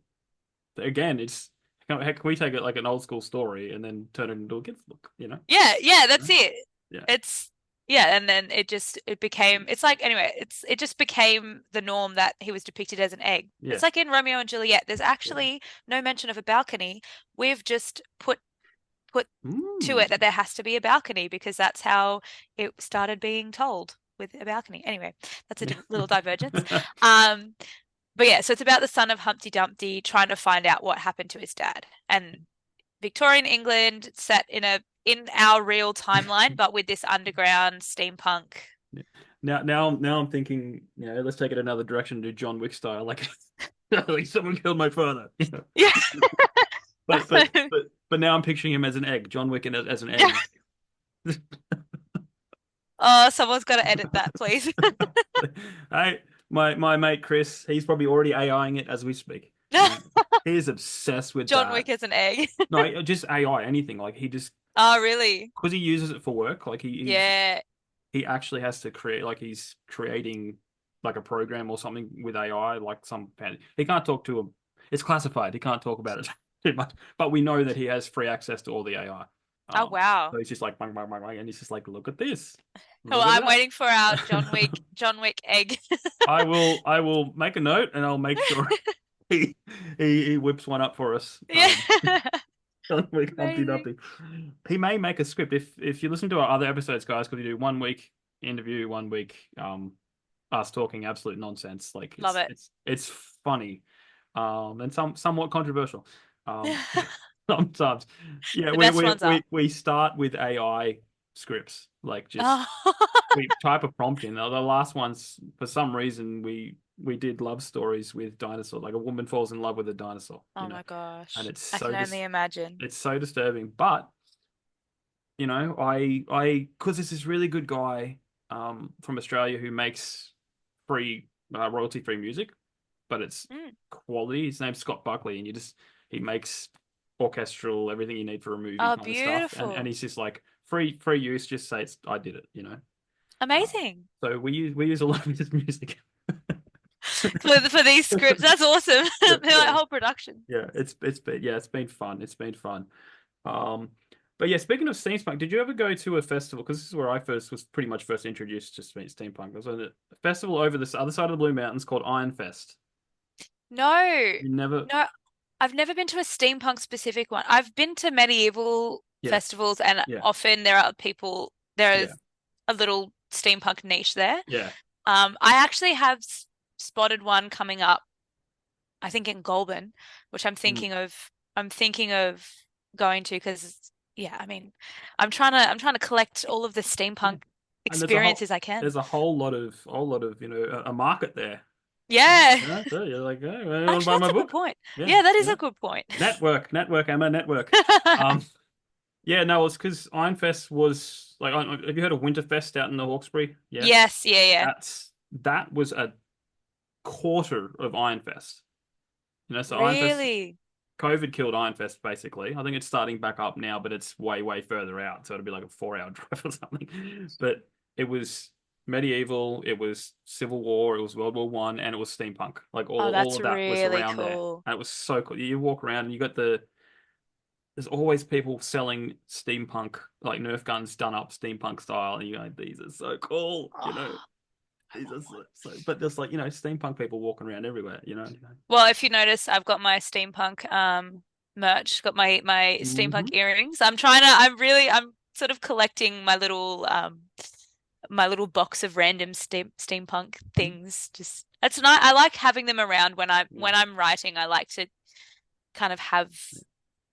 Again, it's how can we take it like an old school story and then turn it into a kids book? yeah, Yeah. that's it. Yeah. It's yeah, and then it became, it's like, anyway, it just became the norm that he was depicted as an egg. Yeah. It's like in Romeo and Juliet, there's Yeah. actually no mention of a balcony. We've just put to Mm. it that there has to be a balcony, because that's how it started being told, with a balcony. Anyway, that's a little divergence. Um, but yeah, so it's about the son of Humpty Dumpty trying to find out what happened to his dad. And Victorian England set in our real timeline, but with this underground steampunk. Now I'm thinking, let's take it another direction to John Wick style. Like someone killed my father. Yeah. But now I'm picturing him as an egg, John Wick as an Yeah. egg. Oh, someone's got to edit that, please. Hey, my mate Chris, he's probably already AIing it as we speak. He's obsessed with John that. Wick is an egg. No, just AI, anything. Like he just Oh, really? because he uses it for work. Like Yeah. he actually has to create. Like he's creating like a program or something with AI. Like he can't talk to him. It's classified. He can't talk about it too much. But we know that he has free access to all the AI. Oh, wow. So he's just like bang, bang, bang, bang, and he's just like, look at this, Well, look at I'm that. waiting for our John Wick egg. I will make a note and I'll make sure he whips one up for us. Yeah. John Wick, Humpty Amazing. Dumpty. He may make a script if you listen to our other episodes, guys, because we do 1 week interview, 1 week us talking absolute nonsense. Like Love it. it's funny, and somewhat controversial. Sometimes, yeah, The we best we ones are. we we start with AI scripts, like just Oh. we type a prompt in. The last ones, for some reason, we did love stories with dinosaurs. Like a woman falls in love with a dinosaur, Oh my and gosh. it's I can only imagine. it's so disturbing. But because there's this really good guy from Australia who makes free royalty-free music, but it's Mm. quality. His name's Scott Buckley, and he makes orchestral everything you need for a movie Oh, kind of stuff, and beautiful. he's just like free use. Just say I did it. Amazing. So we use a lot of his music. For these scripts. That's awesome. Yeah, They're like yeah, whole production. yeah. It's been fun. It's been fun. Um, but yeah, speaking of steampunk, did you ever go to a festival? Because this is where I first was pretty much first introduced to steampunk. I was at a festival over this other side of the Blue Mountains called Iron Fest. No, You never, no, I've never been to a steampunk specific one. I've been to medieval yeah, festivals, and yeah, often there yeah, is a little steampunk niche there. yeah. I actually have spotted one coming up, I think in Goulburn, which Mm, I'm thinking of going to because yeah, I mean, I'm trying to collect all of the yeah. steampunk And there's a whole experiences I can. there's a whole lot of a market there. Yeah. So you're like, oh, you want to Actually, buy that's my a good book? point. Yeah, Yeah, that is yeah. a good point. Network, Emma, network. Um, yeah, no, it's because Ironfest was like, have you heard of Winterfest out in the Hawkesbury? Yeah, Yes, yeah, yeah. that was a quarter of Ironfest. So Ironfest, Really? COVID killed Ironfest basically. I think it's starting back up now, but it's way, way further out. So it'll be like a 4 hour drive or something. But it was medieval, it was Civil War, it was World War I, and it was steampunk. Like Oh, all that's of that was really around there. cool. And it was so cool. You walk around and there's always people selling steampunk, like Nerf guns done up steampunk style, and you're like, these are so cool. Oh, I These want are one. but there's like, steampunk people walking around everywhere. Well, if you notice, I've got my steampunk merch, got my steampunk Hmm. earrings. I'm sort of collecting my little box of random steampunk things. Just that's nice. I like having them around Yeah. when I'm writing. I like to kind of have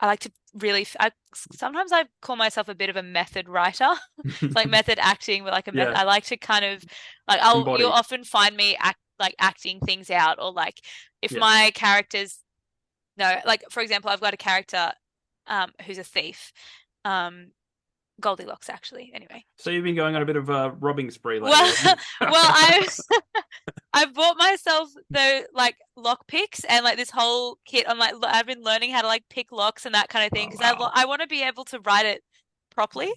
I like to really sometimes I call myself a bit of a method writer. It's like method acting, but like a method. Yeah. I like to kind of like you'll Embody. often find me acting things out, or like if Yeah. my characters no, like for example, I've got a character who's a thief. Um Goldilocks actually. Anyway. So you've been going on a bit of a robbing spree lately, Well, haven't you? well, I bought myself the like lock picks and like this whole kit. I've been learning how to like pick locks and that kind of thing Oh because wow. I want to be able to write it properly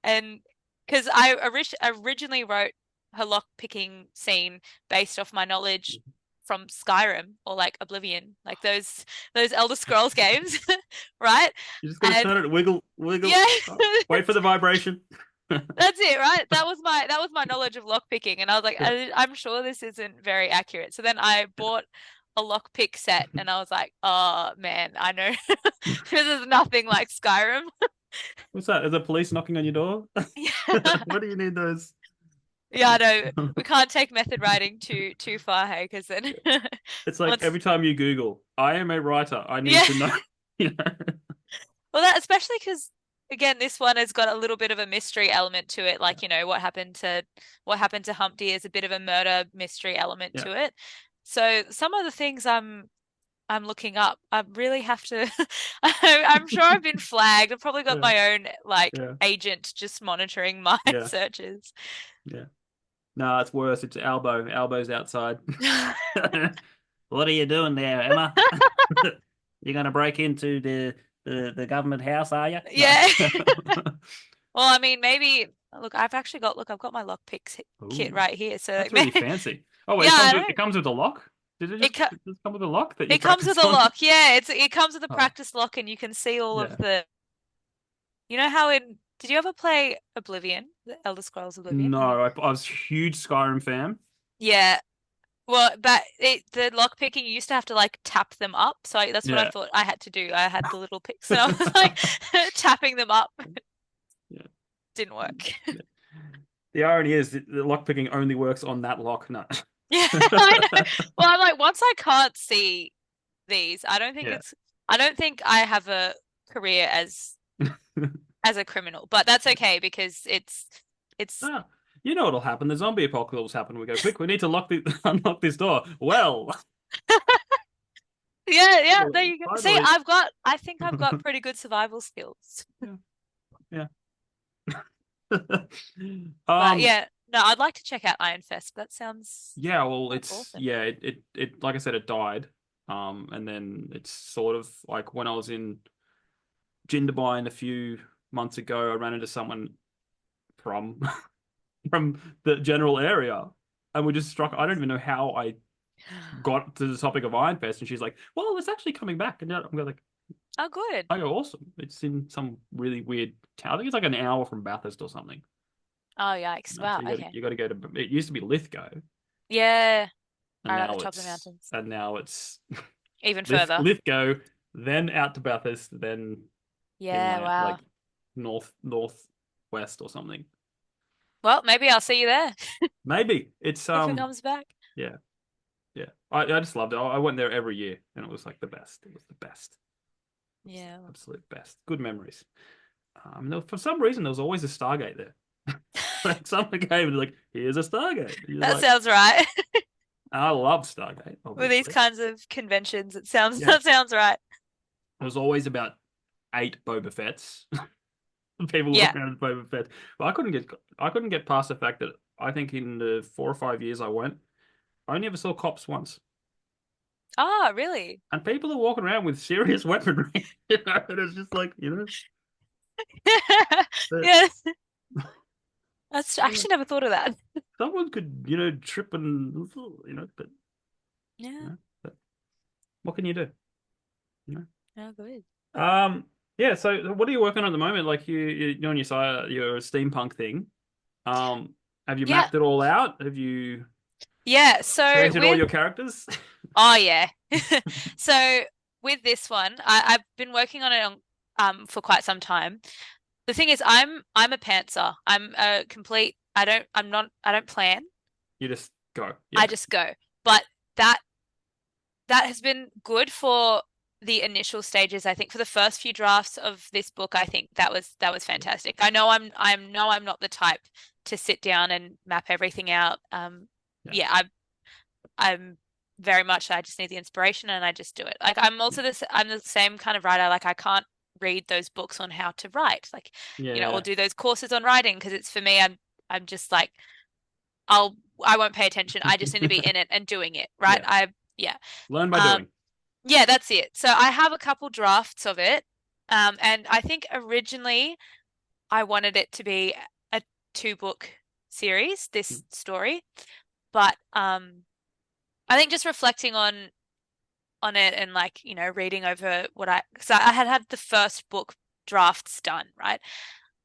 and because originally wrote her lock picking scene based off my knowledge from Skyrim or like Oblivion, like those Elder Scrolls games, right? You just got to And turn it, wiggle, wiggle. yeah, Oh, wait for the vibration. that's it, right? That was my knowledge of lockpicking, and I was like, Yeah. I'm sure this isn't very accurate. So then I bought a lockpick set, and I was like, oh man, I know this is nothing like Skyrim. What's that? Is the police knocking on your door? Yeah, What do you need those? yeah, I know. We can't take method writing too far, hey, because then It's like once, every time you Google, I am a writer, I need yeah. to know. You know? Well, that especially because again, this one has got a little bit of a mystery element to it. Yeah. Like, what happened to Humpty is a bit of a murder mystery element Yeah. to it. So some of the things I'm looking up, I really have to I'm sure I've been flagged. I've probably got Yeah. my own like Yeah. agent just monitoring my Yeah. searches. Yeah. No, it's worse. It's Albo. Albo's outside. What are you doing there, Emma? You're gonna break into the government house, are you? No. Yeah. Well, I mean, maybe I've got my lockpick kit Ooh, right here. So like, that's really fancy. Oh wait, yeah, I it know. comes with a lock? Did It co it just come with a lock that you It comes with practice a on? lock. Yeah, it comes with a Oh, practice lock and you can see all of yeah. the you know how in did you ever play Oblivion, the Elder Scrolls Oblivion? Have you? No, I was a huge Skyrim fan. Yeah. Well, the lock picking you used to have to like tap them up. So that's what I Yeah. thought I had to do. I had the little picks and I was like tapping them up. Yeah. Didn't work. Yeah. The irony is that the lock picking only works on that lock. No. Yeah, I know. Well, I'm like once I can't see these, Yeah. I don't think I have a career as a criminal, but that's okay because it's Ah, you know what'll happen? The zombie apocalypse happen. We go, quick, we need to unlock this door. Well, yeah, yeah, there finally, you go. See, finally. I think I've got pretty good survival skills. Yeah, yeah. But Um, yeah, no, I'd like to check out Iron Fest. That yeah, well, sounds it's awesome. yeah, it like I said, it died. And then it's sort of like when I was in Jindabyne a few months ago, I ran into someone from from the general area, and we just struck. I don't even know how I got to the topic of Iron Fest, and she's like, "Well, it's actually coming back," and I'm like, Oh, good. "I go awesome! It's in some really weird town. I think it's like an hour from Bathurst or something." Oh, yikes. So Wow. Okay. you got to go to. It used to be Lithgow, Yeah. and Right at the top of the mountains. now it's Even further. Lithgow, then out to Bathurst, then Yeah, inland, wow. like northwest or something. Well, maybe I'll see you there Maybe it's if it comes back. yeah, yeah. I just loved it. I went there every year, and it was like the best. It was the best. It was Yeah. the absolute best. Good memories. For some reason, there was always a Stargate there. Like someone came and like, here's a Stargate. You're That like, sounds right. I love Stargate, With these obviously. kinds of conventions, it sounds Yeah, that sounds right. there was always about 8 Boba Fett's. People Yeah. walking around with Boba Fett. But I couldn't get past the fact that I think in the 4 or 5 years I went, I only ever saw cops once. Oh, really? And people are walking around with serious weaponry. And it's just like, that Yeah. That's I actually never thought of that. someone could, trip and, but, you Yeah. know, but what can you do? You know? Oh, good. Yeah. So, what are you working on at the moment? Like you're on your side, your steampunk thing. Have you Yeah. mapped it all out? Have you Yeah. So created all with your characters? oh yeah. So with this one, I've been working on it for quite some time. The thing is, I'm a pantser. I'm a complete. I don't plan. You just go. I Yeah. just go. But that that has been good for the initial stages. I think for the first few drafts of this book, I think that was fantastic. I know I'm not the type to sit down and map everything out. Yeah. Yeah, I'm very much I just need the inspiration and I just do it. Like I'm the same kind of writer. Like I can't read those books on how to write. Like, or Yeah. do those courses on writing because it's for me, I'm just like I'll I won't pay attention. I just need to be in it and doing it, right? Yeah. Yeah. Learn by Um doing. yeah, that's it. So I have a couple drafts of it. And I think originally I wanted it to be a two-book series, this story. But I think just reflecting on it and like, reading over because I had the first book drafts done, right?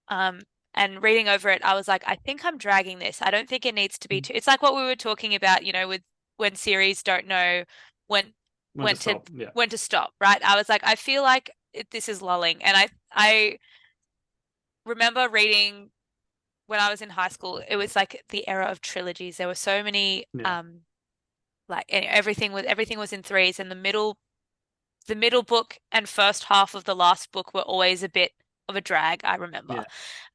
Um, and reading over it, I was like, I think I'm dragging this. I don't think it needs to be too. It's like what we were talking about, with when series don't know when When to when to stop. Yeah. when to stop, right? I was like, I feel like this is lulling, and I remember reading when I was in high school. It was like the era of trilogies. There were so many Yeah. like everything was in threes, and the middle book and first half of the last book were always a bit of a drag, I remember. Yeah.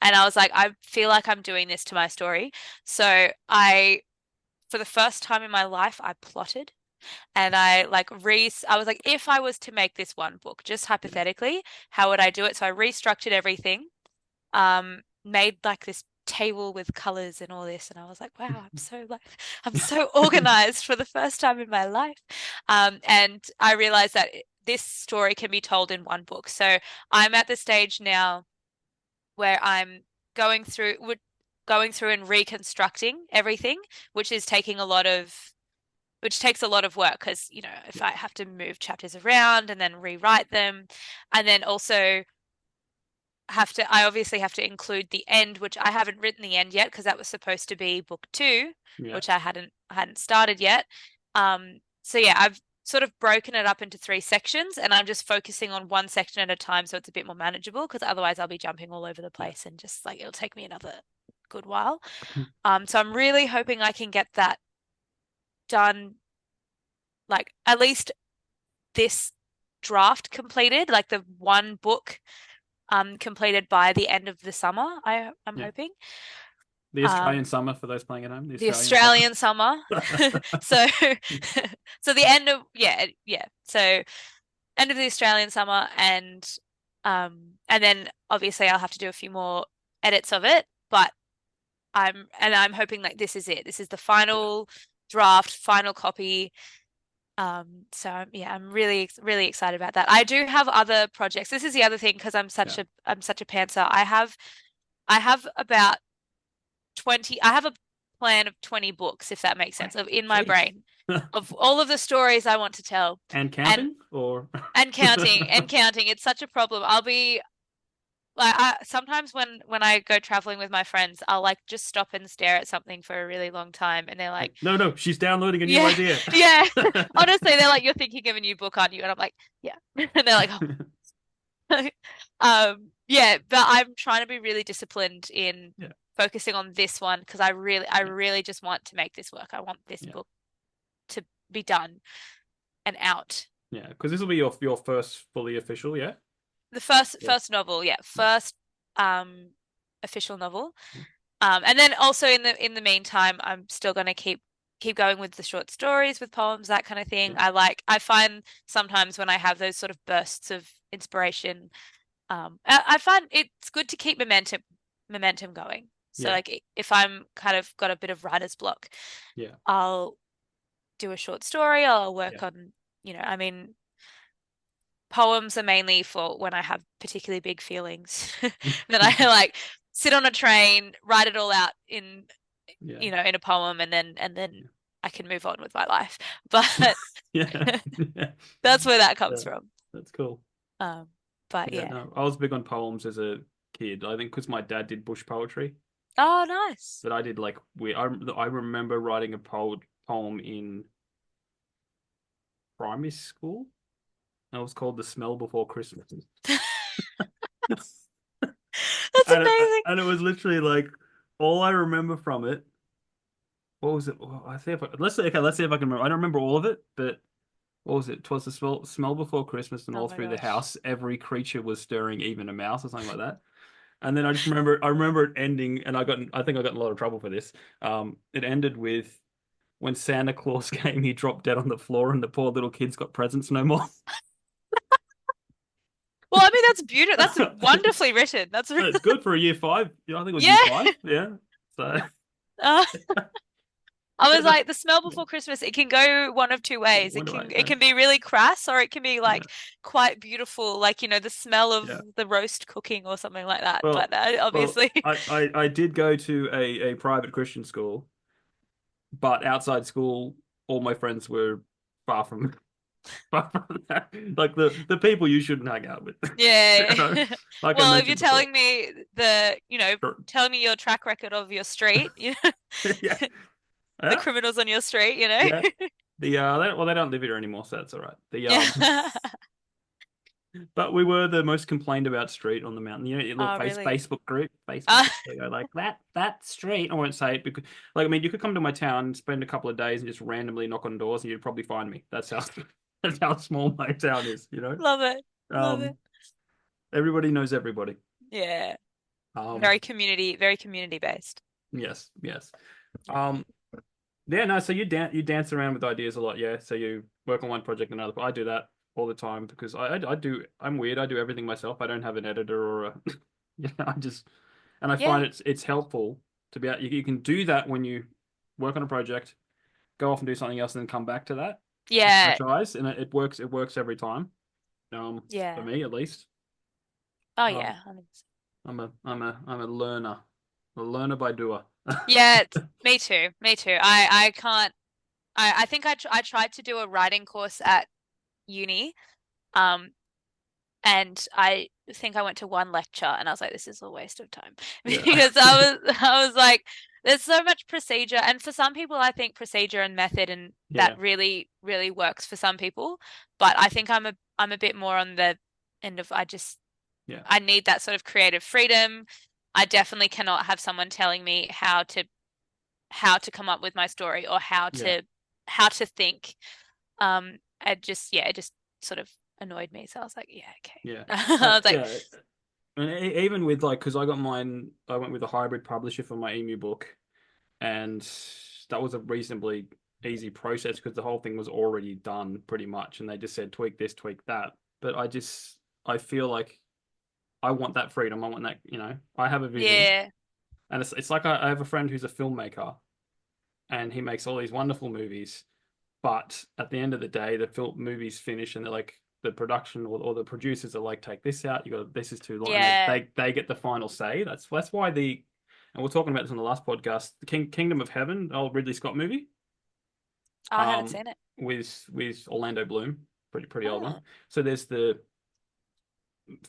And I was like, I feel like I'm doing this to my story. So for the first time in my life, I plotted and I was like, if I was to make this one book, just Yeah. hypothetically, how would I do it? So I restructured everything, made like this table with colors and all this, and I was like, wow, I'm so organized for the first time in my life. And I realized that this story can be told in one book. So I'm at the stage now where I'm going through going through and reconstructing everything, which is taking a lot of which takes a lot of work because, if I have to move chapters around and then rewrite them, and then also I obviously have to include the end, which I haven't written the end yet because that was supposed to be book two, Yeah. which I hadn't started yet. So yeah, I've sort of broken it up into three sections and I'm just focusing on one section at a time so it's a bit more manageable because otherwise I'll be jumping all over the Yeah. place and just like it'll take me another good while. So I'm really hoping I can get that done, like at least this draft completed, like the one book completed by the end of the summer. I'm Yeah. hoping. The Australian Um, summer for those playing at home. The the Australian summer. Australian summer. So so the end of yeah. So end of the Australian summer and then obviously I'll have to do a few more edits of it. but I'm hoping like this is it. This is the final draft, final copy. So yeah, I'm really excited about that. I do have other projects. This is the other thing because Yeah. I'm such a pantser. I have about 20, I have a plan of 20 books, if that makes sense, of in my Jeez. brain of all of the stories I want to tell. And And counting or and counting and counting. It's such a problem. I'll be like sometimes when I go traveling with my friends, I'll like just stop and stare at something for a really long time and they're like, no, no, she's downloading a new yeah, idea. yeah. Honestly, they're like, you're thinking of a new book, aren't you? And I'm like, yeah. And they're like, oh. Yeah, but I'm trying to be really disciplined in Yeah, focusing on this one because I yeah, really just want to make this work. I want this yeah, book to be done and out. yeah. Because this will be your first fully official, yeah. The Yeah, first novel, yeah, yeah, first official novel. And then also in the meantime, I'm still going to keep going with the short stories, with poems, that kind of thing. yeah, I find sometimes when I have those sort of bursts of inspiration, I find it's good to keep momentum going. So yeah, like if I'm kind of got a bit of writer's block, yeah, I'll do a short story, I'll yeah. work on, I mean, poems are mainly for when I have particularly big feelings that I like sit on a train, write it all out in, Yeah, in a poem and then I can move on with my life. But yeah, yeah, that's where that comes yeah. from. That's cool. Um, but Yeah, yeah. no, I was big on poems as a kid. I think because my dad did bush poetry, Oh, nice. but I did like we. I remember writing a poem in primary school. And it was called "The Smell Before Christmas." That's and amazing. and it was literally like all I remember from it. What was it? Well, I think let's see. Okay, let's see if I can remember. I don't remember all of it, but what was it? It was the smell before Christmas, and Oh all my through the gosh. house, every creature was stirring, even a mouse or something like that. And then I remember it ending, and I think I got in a lot of trouble for this. It ended with when Santa Claus came, he dropped dead on the floor, and the poor little kids got presents no more. Well, I mean, that's beautiful. That's wonderfully written. That's It's good for a year five. Yeah, I think it was year yeah. five. Yeah. So Uh, I yeah, was like, the smell before Christmas, it can go one of two ways. what do I? It can be really crass or it can be Yeah, like quite beautiful, like, the smell of yeah. the roast cooking or something like that. Well, But obviously, I did go to a private Christian school, but outside school, all my friends were far from far from that. Like the people you shouldn't hang out with. You yeah. know, like I Well, if you're mentioned before. telling me Sure. telling me your track record of your street, Yeah, the yeah, criminals on your street. yeah. They don't live here anymore, so that's all right. Yeah. But we were the most complained about street on the mountain. You know, your little Oh, really? Facebook group, Facebook. Uh, They go like that street. I won't say it because, like, I mean, you could come to my town, spend a couple of days, and just randomly knock on doors, and you'd probably find me. That's how that's how small my town is. You know, love it. Love it. um, everybody knows everybody. Yeah. Um, Very community based. yes, yes. Yeah. Um, yeah, no. So you dance around with ideas a lot, yeah. So you work on one project and another. I do that all the time because I do. I'm weird. I do everything myself. I don't have an editor or a. I just and I Yeah. find it's helpful to be out. You can do that when you work on a project, go off and do something else, and then come back to that with Yeah. fresh eyes, and it works. It works every time. For Yeah. me at least. Oh Um, yeah. 100%. I'm a learner by doer. Yeah, me too. Me too. I can't I think I tried to do a writing course at uni. Um and I think I went to one lecture and I was like, this is a waste of time. Yeah, Because I was like, there's so much procedure. And for some people, I think procedure and method and that yeah, really works for some people. But I think I'm a bit more on the end of yeah, I need that sort of creative freedom. I definitely cannot have someone telling me how to come up with my story or yeah, how to think. It just sort of annoyed me. So I was like, yeah, okay. yeah, I was like, yeah. And even with like, because I got mine, I went with a hybrid publisher for my emu book, and that was a reasonably easy process because the whole thing was already done pretty much, and they just said tweak this, tweak that. But I feel like I want that freedom. I want that, I have a vision. yeah, And it's like I have a friend who's a filmmaker, and he makes all these wonderful movies. But at the end of the day, the film movies finish, and they're like the production or the producers are like, take this out. You got this is too long, and Yeah. they get the final say. That's why the and we're talking about this on the last podcast. The Kingdom of Heaven, old Ridley Scott movie, I haven't um, seen it. with Orlando Bloom, pretty old one. Oh, So there's the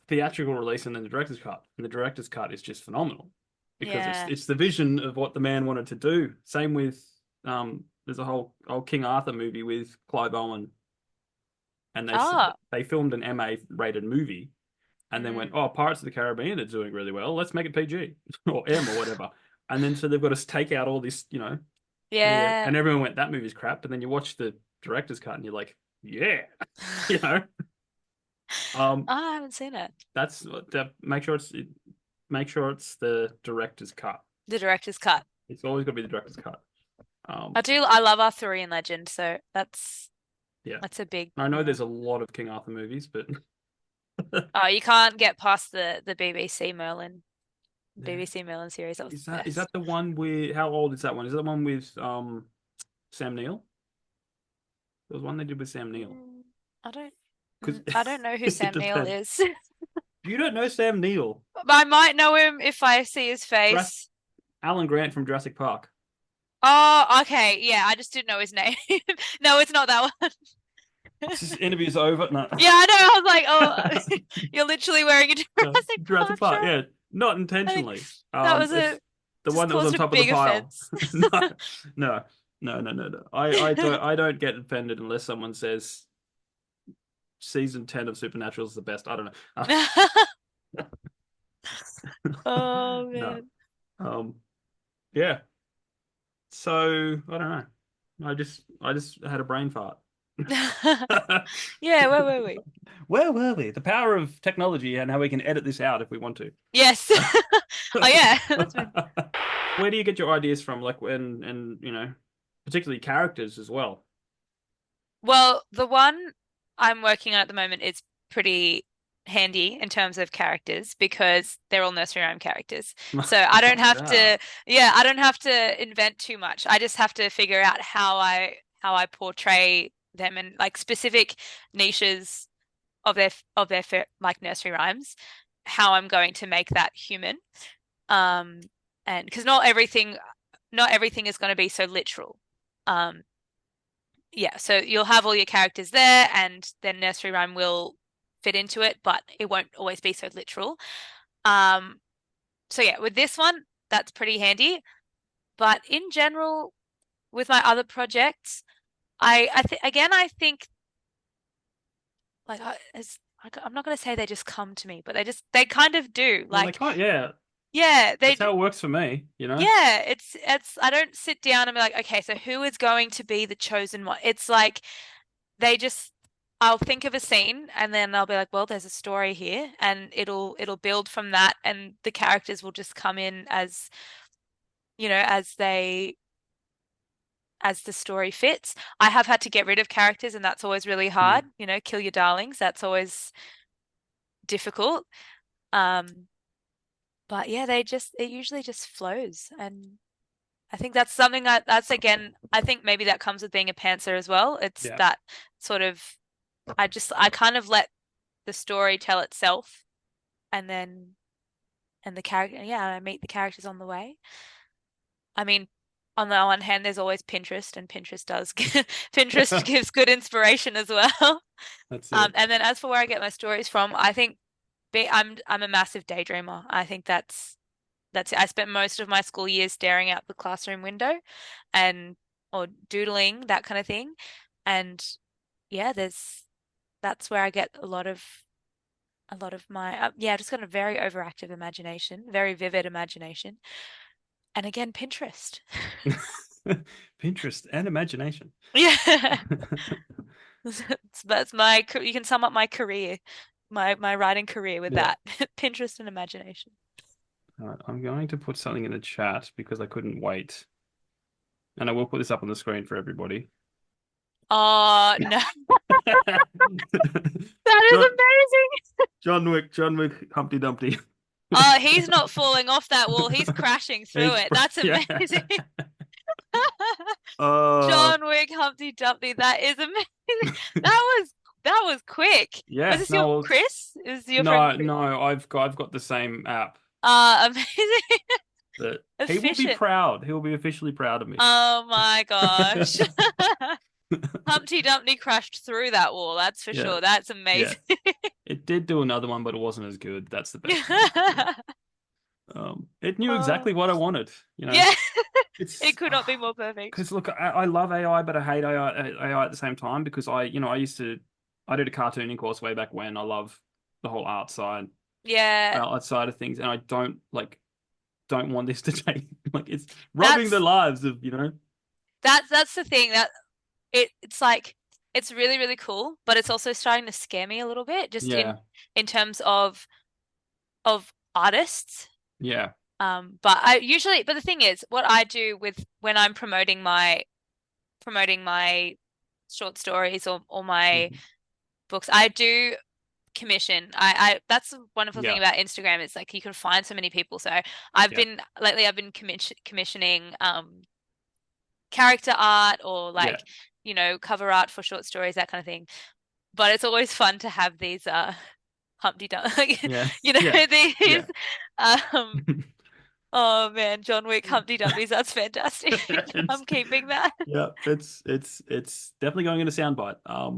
theatrical release and then the director's cut, and the director's cut is just phenomenal because yeah. it's the vision of what the man wanted to do. Same with there's a whole old King Arthur movie with Clive Owen, and Oh. they filmed an MA rated movie, and then went, Mm. oh, Pirates of the Caribbean are doing really well, let's make it PG or M or whatever. And then so they've got to take out all this, yeah, Yeah. and everyone went, that movie's crap. But then you watch the director's cut and you're like, yeah, you know. Um, I haven't seen it. that's that. Make sure it's the director's cut. The director's cut. It's always got to be the director's cut. I Um, do. I love Arthurian legend, so yeah, that's a big, I know yeah. there's a lot of King Arthur movies, but Oh, you can't get past the yeah, BBC Merlin series. That was the is that best. the one with how old is that one? Is that the one with Sam Neill? There was one they did with Sam Neill. Mm, I don't. Because I don't know who it Sam Neill depends. is. You don't know Sam Neill, I might know him if I see his Jurassic, face. Alan Grant from Jurassic Park. Oh, okay. Yeah, I just didn't know his name. No, it's not that one. This interview's over. No. Yeah, I know. I was like, oh, you're literally wearing a No, Jurassic Jurassic Park Park. shirt. Yeah, not I think intentionally. that was a It's the just one that was on caused a top of the big pile. offense. No, no, no. I don't get offended unless someone says season 10 of Supernatural is the best. I don't know. Oh No. man. Um. Yeah. So I don't know. I just had a brain fart. Yeah, wait, wait, wait. Where were we? The power of technology and how we can edit this out if we want to. Yes. Oh yeah. That's been... Where do you get your ideas from? Like when and particularly characters as well. Well, the one I'm working on at the moment is pretty handy in terms of characters because they're all nursery rhyme characters. So I don't have Yeah. to, yeah, I don't have to invent too much. I just have to figure out how I portray them in like specific niches of their like nursery rhymes, how I'm going to make that human. Um, and because not everything is going to be so literal. Um, yeah, so you'll have all your characters there, and then nursery rhyme will fit into it, but it won't always be so literal. Um, so yeah, with this one, that's pretty handy. But in general, with my other projects, I think like I'm not going to say they just come to me, but they kind of do. Well, they Like, can't. Yeah, yeah, that's how it works for me. yeah, it's I don't sit down and be like, okay, so who is going to be the chosen one? It's like they just I'll think of a scene and then I'll be like, well, there's a story here and it'll build from that and the characters will just come in as, as the story fits. I have had to get rid of characters and that's always really hard, Mm. kill your darlings. That's always difficult. Um, but yeah, it usually just flows and I think that's something that's again, I think maybe that comes with being a pantser as well. It's Yeah. that sort of, I kind of let the story tell itself and and the character, yeah, I meet the characters on the way. I mean, on the one hand, there's always Pinterest and Pinterest does, Pinterest gives good inspiration as well. That's it. And then as for where I get my stories from, I think I'm a massive daydreamer. I think that's it. I spent most of my school years staring out the classroom window and or doodling, that kind of thing. And yeah, that's where I get a lot of my yeah, I just got a very overactive imagination, very vivid imagination. And again, Pinterest. Pinterest and imagination. Yeah. That's my you can sum up my career, my writing career with Yeah. that. Pinterest and imagination. All right, I'm going to put something in the chat because I couldn't wait. And I will put this up on the screen for everybody. Oh no. That is John, amazing. John Wick, Humpty Dumpty. Oh, he's not falling off that wall. He's crashing through It's it. That's yeah. amazing. Uh, John Wick, Humpty Dumpty. That is amazing. That was quick. Was yeah. this your No, Chris? Is your friend no, Chris? no. I've got the same app. Amazing. That he will be Efficient. proud. He will be officially proud of me. Oh my gosh. Humpty Dumpty crashed through that wall, that's for Yeah, sure. That's yeah. amazing. It did do another one, but it wasn't as good. That's the best part. It knew Oh, exactly what I wanted. yeah, It's it could not be more perfect. because look, I love AI, but I hate AI at the same time because I did a cartooning course way back when. I love the whole Yeah, art side of things, and I don't want this to take like it's robbing the that's lives of. that's the thing that it's like it's really really cool, but it's also starting to scare me a little bit, just Yeah, in terms of artists. yeah. But the thing is, what I do with when I'm promoting my short stories or my Mhm. books, I do commission. I that's the wonderful thing Yeah, about Instagram. It's like you can find so many people. So I've yeah, been lately I've been commissioning character art or yeah, like, cover art for short stories, that kind of thing. But it's always fun to have these Humpty Dumpty, yeah, yeah, these yeah. um oh man, John Wick Humpty Dumpies, that's fantastic. It's I'm keeping that. yeah, it's definitely going in a soundbite.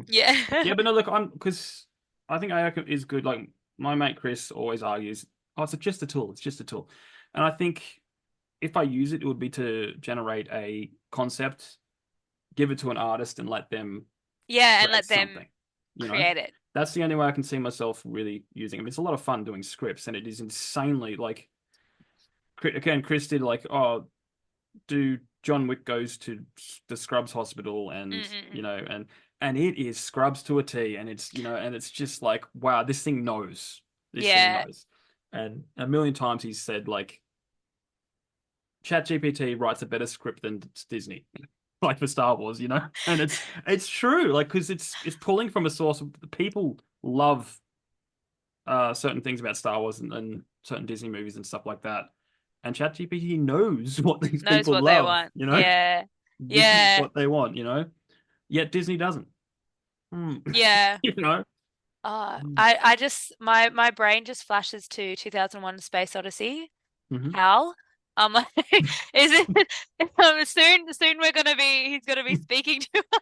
Yeah, Yeah. but no, look, I'm because I think AI is good. Like my mate Chris always argues, oh, it's just a tool. It's just a tool, and I think if I use it, it would be to generate a concept, give it to an artist, and let them Yeah, and create let them something. You know, create it. that's the only way I can see myself really using it. It's a lot of fun doing scripts, and it is insanely like again, Chris did like, oh, do John Wick goes to the Scrubs hospital and Mm-mm-mm. and it is Scrubs to a T and it's just like wow, this thing knows. This thing Yeah. knows. And a million times he's said like ChatGPT writes a better script than Disney. Like for Star Wars. And it's true, like because it's pulling from a source of people love certain things about Star Wars and certain Disney movies and stuff like that. And ChatGPT knows what these Knows people what they love, want. you know? Yeah. This is Yeah. what they want. Yet Disney doesn't. Hmm. Yeah. You know? I just my brain just flashes to 2001: Space Odyssey. Mm-hmm. Hal. Like, is it soon we're gonna be he's gonna be speaking to us.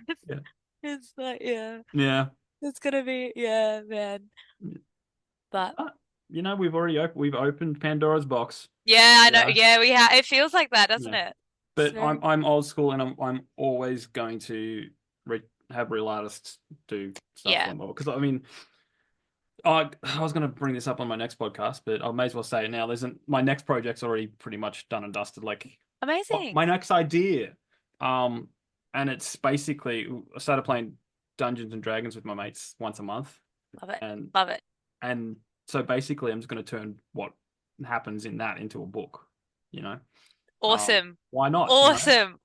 It's, Yeah. it's like, yeah. Yeah. It's gonna be, yeah, man. But But, we've opened Pandora's box. yeah, I know. Yeah. Yeah, we have it feels like that, doesn't Yeah. it? It's But very I'm old school and I'm always going to have real artists do stuff a yeah. lot more. Because I mean, I was going to bring this up on my next podcast, but I may as well say it now. My next project's already pretty much done and dusted. Like Amazing. my next idea, um, and it's basically I started playing Dungeons and Dragons with my mates once a month, Love it. and Love it. and so basically I'm just going to turn what happens in that into a book. You know, Awesome. why not? Awesome.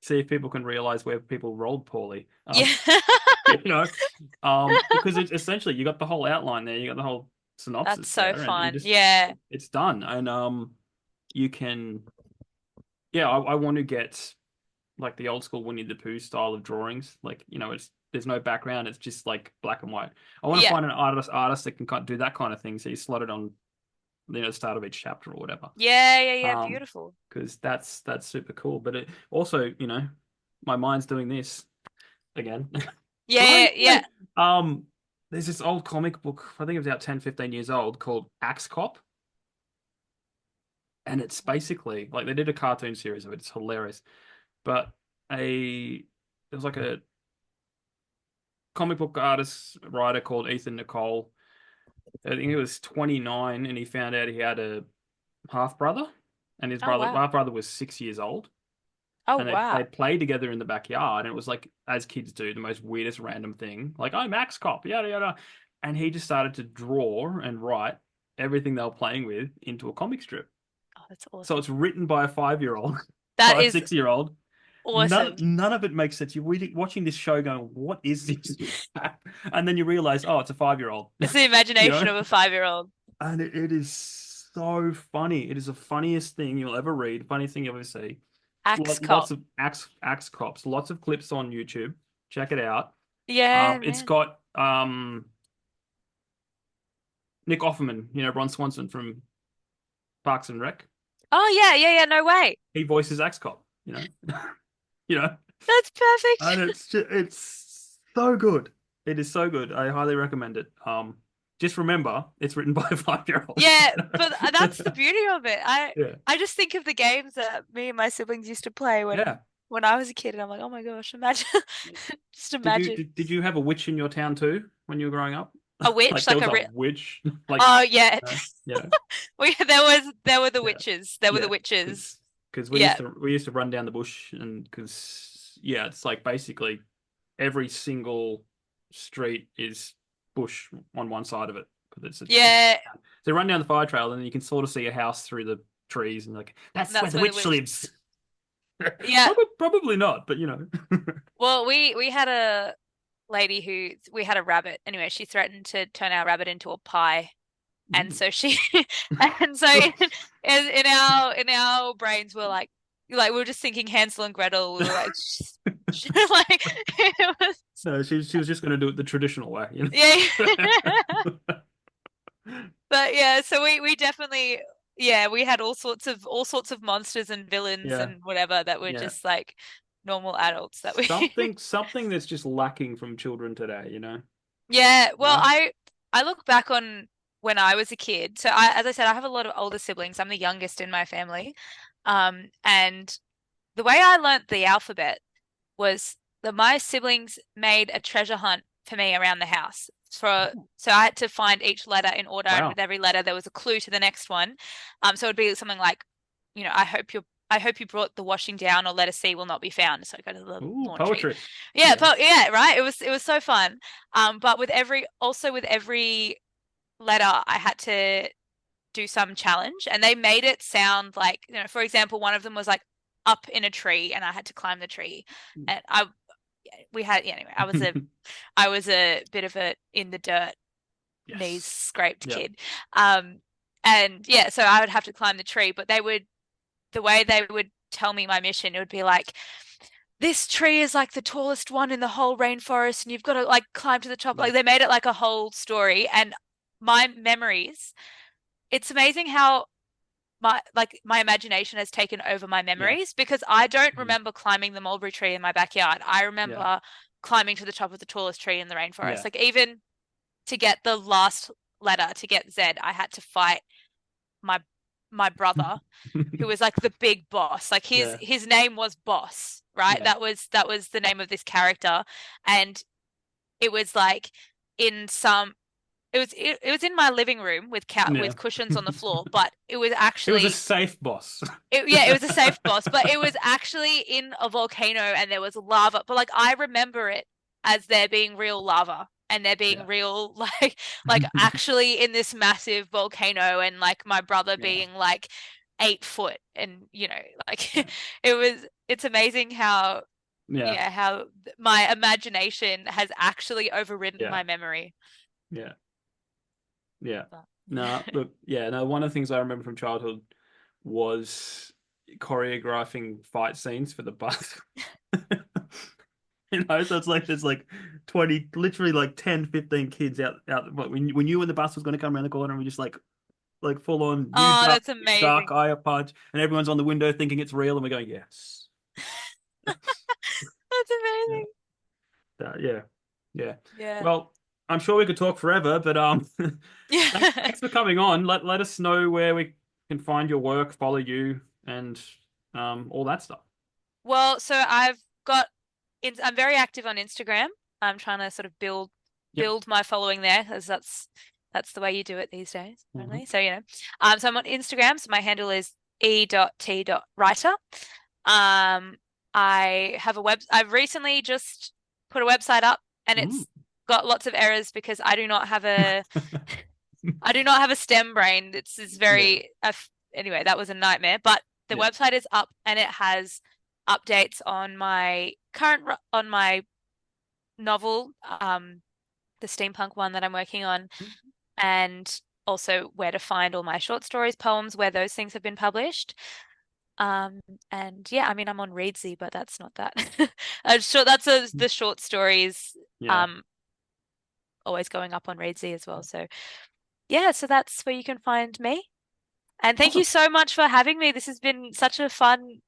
See if people can realize where people rolled poorly. Yeah. you know, because it's essentially you got the whole outline there, you got the whole That's synopsis so there, and fun. Yeah. it's done. And you can, yeah, I want to get like the old school Winnie the Pooh style of drawings. Like it's there's no background, it's just like black and white. I want to Yeah. find an artist that can do that kind of thing. So you slot it on, the start of each chapter or whatever. Yeah, yeah, yeah. Um, Beautiful. because that's super cool. But it also, my mind's doing this again. Yeah, yeah, Right. yeah. There's this old comic book, I think it was about 10, 15 years old, called Axe Cop. And it's basically like they did a cartoon series of it. It's hilarious. But there was like a comic book artist writer called Ethan Nicole. I think he was 29 and he found out he had a half brother, and his Oh wow. half brother was 6 years old. Oh And they wow. played together in the backyard, and it was like as kids do, the most weirdest random thing. Like, I'm Max Cop, yada yada. And he just started to draw and write everything they were playing with into a comic strip. Oh, that's So awesome. it's written by a 5-year-old, That five, is 6-year-old. awesome. None of it makes sense. You're watching this show going, what is this? And then you realize, oh, it's a 5-year-old. It's the You imagination know? of a 5-year-old. and it is so funny. It is the funniest thing you'll ever read, funniest thing you'll ever see. Axe Lots Cop. of axe cops, lots of clips on YouTube. Check it out. Yeah, It's man. got Nick Offerman, Ron Swanson from Parks and Rec. Oh yeah, yeah, yeah, no way. He voices axe cop, you know, That's perfect. and it's so good. It is so good. I highly recommend it. Just remember, it's written by a 5-year-old. Yeah, but that's the beauty of it. Yeah, I just think of the games that me and my siblings used to play yeah. when I was a kid, and I'm like, oh my gosh, imagine, just Did you imagine did you have a witch in your town too when you were growing up? a witch, Like there like was a a real. witch, like Oh yeah, you know, there were the yeah, witches. There were the yeah. witches. Because Yeah, we used to run down the bush, and because yeah, it's like basically every single street is bush on one side of it because it's a yeah. so run down the fire trail and then you can sort of see a house through the trees and like that's where That's the where the witch witch. lives. Yeah. Probably not, but Well, we had a lady who we had a rabbit. Anyway, she threatened to turn our rabbit into a pie. And Ooh. so she, and so in our brains, we're just thinking Hansel and Gretel. We were like, like it was, No, she was just going to do it the traditional way, yeah. But yeah, so we definitely, yeah, we had all sorts of monsters and villains Yeah, and whatever that were yeah. just like normal adults that we. Something that's just lacking from children today. Yeah, well, No? I look back on when I was a kid. So I, as I said, I have a lot of older siblings. I'm the youngest in my family. And the way I learnt the alphabet was that my siblings made a treasure hunt for me around the house. So I had to find each letter in order, and Wow. with every letter there was a clue to the next one. So it'd be something like, I hope you brought the washing down, or letter C will not be found. So I go to the Ooh, laundry. poetry. Yeah, Yeah. but yeah, right. It was so fun. But with every letter, I had to do some challenge, and they made it sound like, for example, one of them was like up in a tree, and I had to climb the tree, and we had, yeah, anyway, I was a bit of a in the dirt, knees Yes. scraped Yeah. kid, um, and yeah, so I would have to climb the tree, but the way they would tell me my mission, it would be like, this tree is like the tallest one in the whole rainforest, and you've got to like climb to the top. Yeah. Like they made it like a whole story, and my memories. It's amazing how my imagination has taken over my Yeah. memories, because I don't Mhm. remember climbing the mulberry tree in my backyard. I Yeah. remember climbing to the top of the tallest tree in the rainforest. Yeah. Like even to get the last letter, to get Z, I had to fight my my brother, who was like the big boss. Like his Yeah. his name was Boss, right? Yeah. That was the name of this character, and it was like in some it was in my living room with Yeah. with cushions on the floor, but it was It was a actually safe boss. yeah, it was a safe boss, but it was actually in a volcano, and there was lava. But like I remember it as there being real lava, and there being Yeah. real like actually in this massive volcano, and like my brother Yeah. being like 8 foot, and like Yeah. it's amazing how, Yeah. yeah, how my imagination has actually overridden Yeah. my memory. Yeah. Yeah. But No, look, yeah, no, one of the things I remember from childhood was choreographing fight scenes for the bus. So it's like there's like 20, literally like 10, 15 kids out. But we knew when the bus was going to come around the corner, and we just like full on oh, that's you duck, amazing. I a punch, and everyone's on the window thinking it's real, and we're going, yes. That's Yeah. amazing. Yeah. Yeah. Yeah. Well, I'm sure we could talk forever, but Yeah. thanks for coming on. Let us know where we can find your work, follow you, and all that stuff. Well, so I'm very active on Instagram. I'm trying to sort of build Yep. build my following there, because that's the way you do it these days, Hmm. apparently. So, so I'm on Instagram. So my handle is e.t.writer. Um, I've recently just put a website up, and Ooh. it's got lots of errors because I do not have a STEM brain. It's Yeah. very anyway, that was a nightmare. But the Yeah. website is up, and it has updates on my novel, the steampunk one that I'm working on, and also where to find all my short stories, poems, where those things have been published. And yeah, I mean, I'm on Readsy, but that's not that. Sure, that's the short stories. Yeah. Always going up on Readsy as well. So yeah, so that's where you can find me. And thank you Awesome. so much for having me. This has been such a fun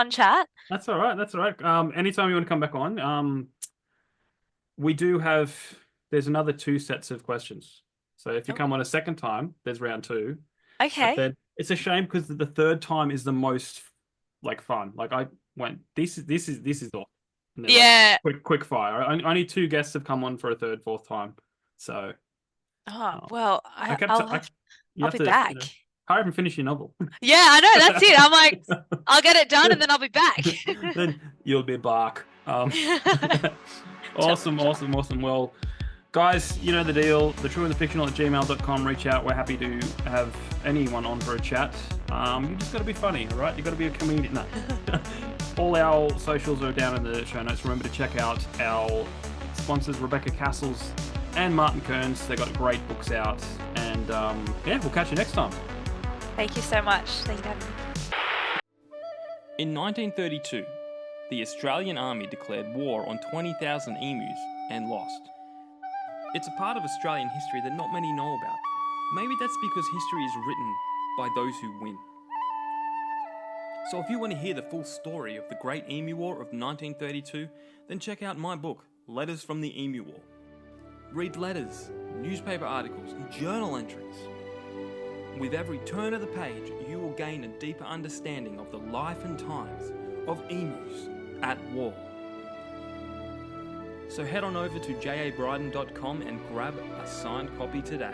chat. That's all right. That's all right. Anytime you want to come back on, we do have, there's another two sets of questions. So if you Oh, come on a second time, there's round two. But okay. then it's a shame because the third time is the most like fun. Like I went, this is awesome. And they're like Yeah. quick fire. Only two guests have come on for a third, fourth time. So Oh, um, well, I kept I'll have you I'll have be to, back. hurry up and finish your novel. Yeah, I know, that's it. I'm like, I'll get it done and then I'll be back. Then you'll be back. Awesome, Challenge. awesome, awesome. Well, guys, you know the deal. thetrueandthefictional@gmail.com. Reach out. We're happy to have anyone on for a chat. You just got to be funny, all right? You got to be a comedian. No. All our socials are down in the show notes. Remember to check out our sponsors, Rebecca Cassells and Martin Kearns. They got great books out. And yeah, we'll catch you next time. Thank you so much. Thank you for having me. In 1932, the Australian Army declared war on 20,000 emus and lost. It's a part of Australian history that not many know about. Maybe that's because history is written by those who win. So if you want to hear the full story of the Great Emu War of 1932, then check out my book, Letters from the Emu War. Read letters, newspaper articles, and journal entries. With every turn of the page, you will gain a deeper understanding of the life and times of emus at war. So head on over to jabryden.com and grab a signed copy today.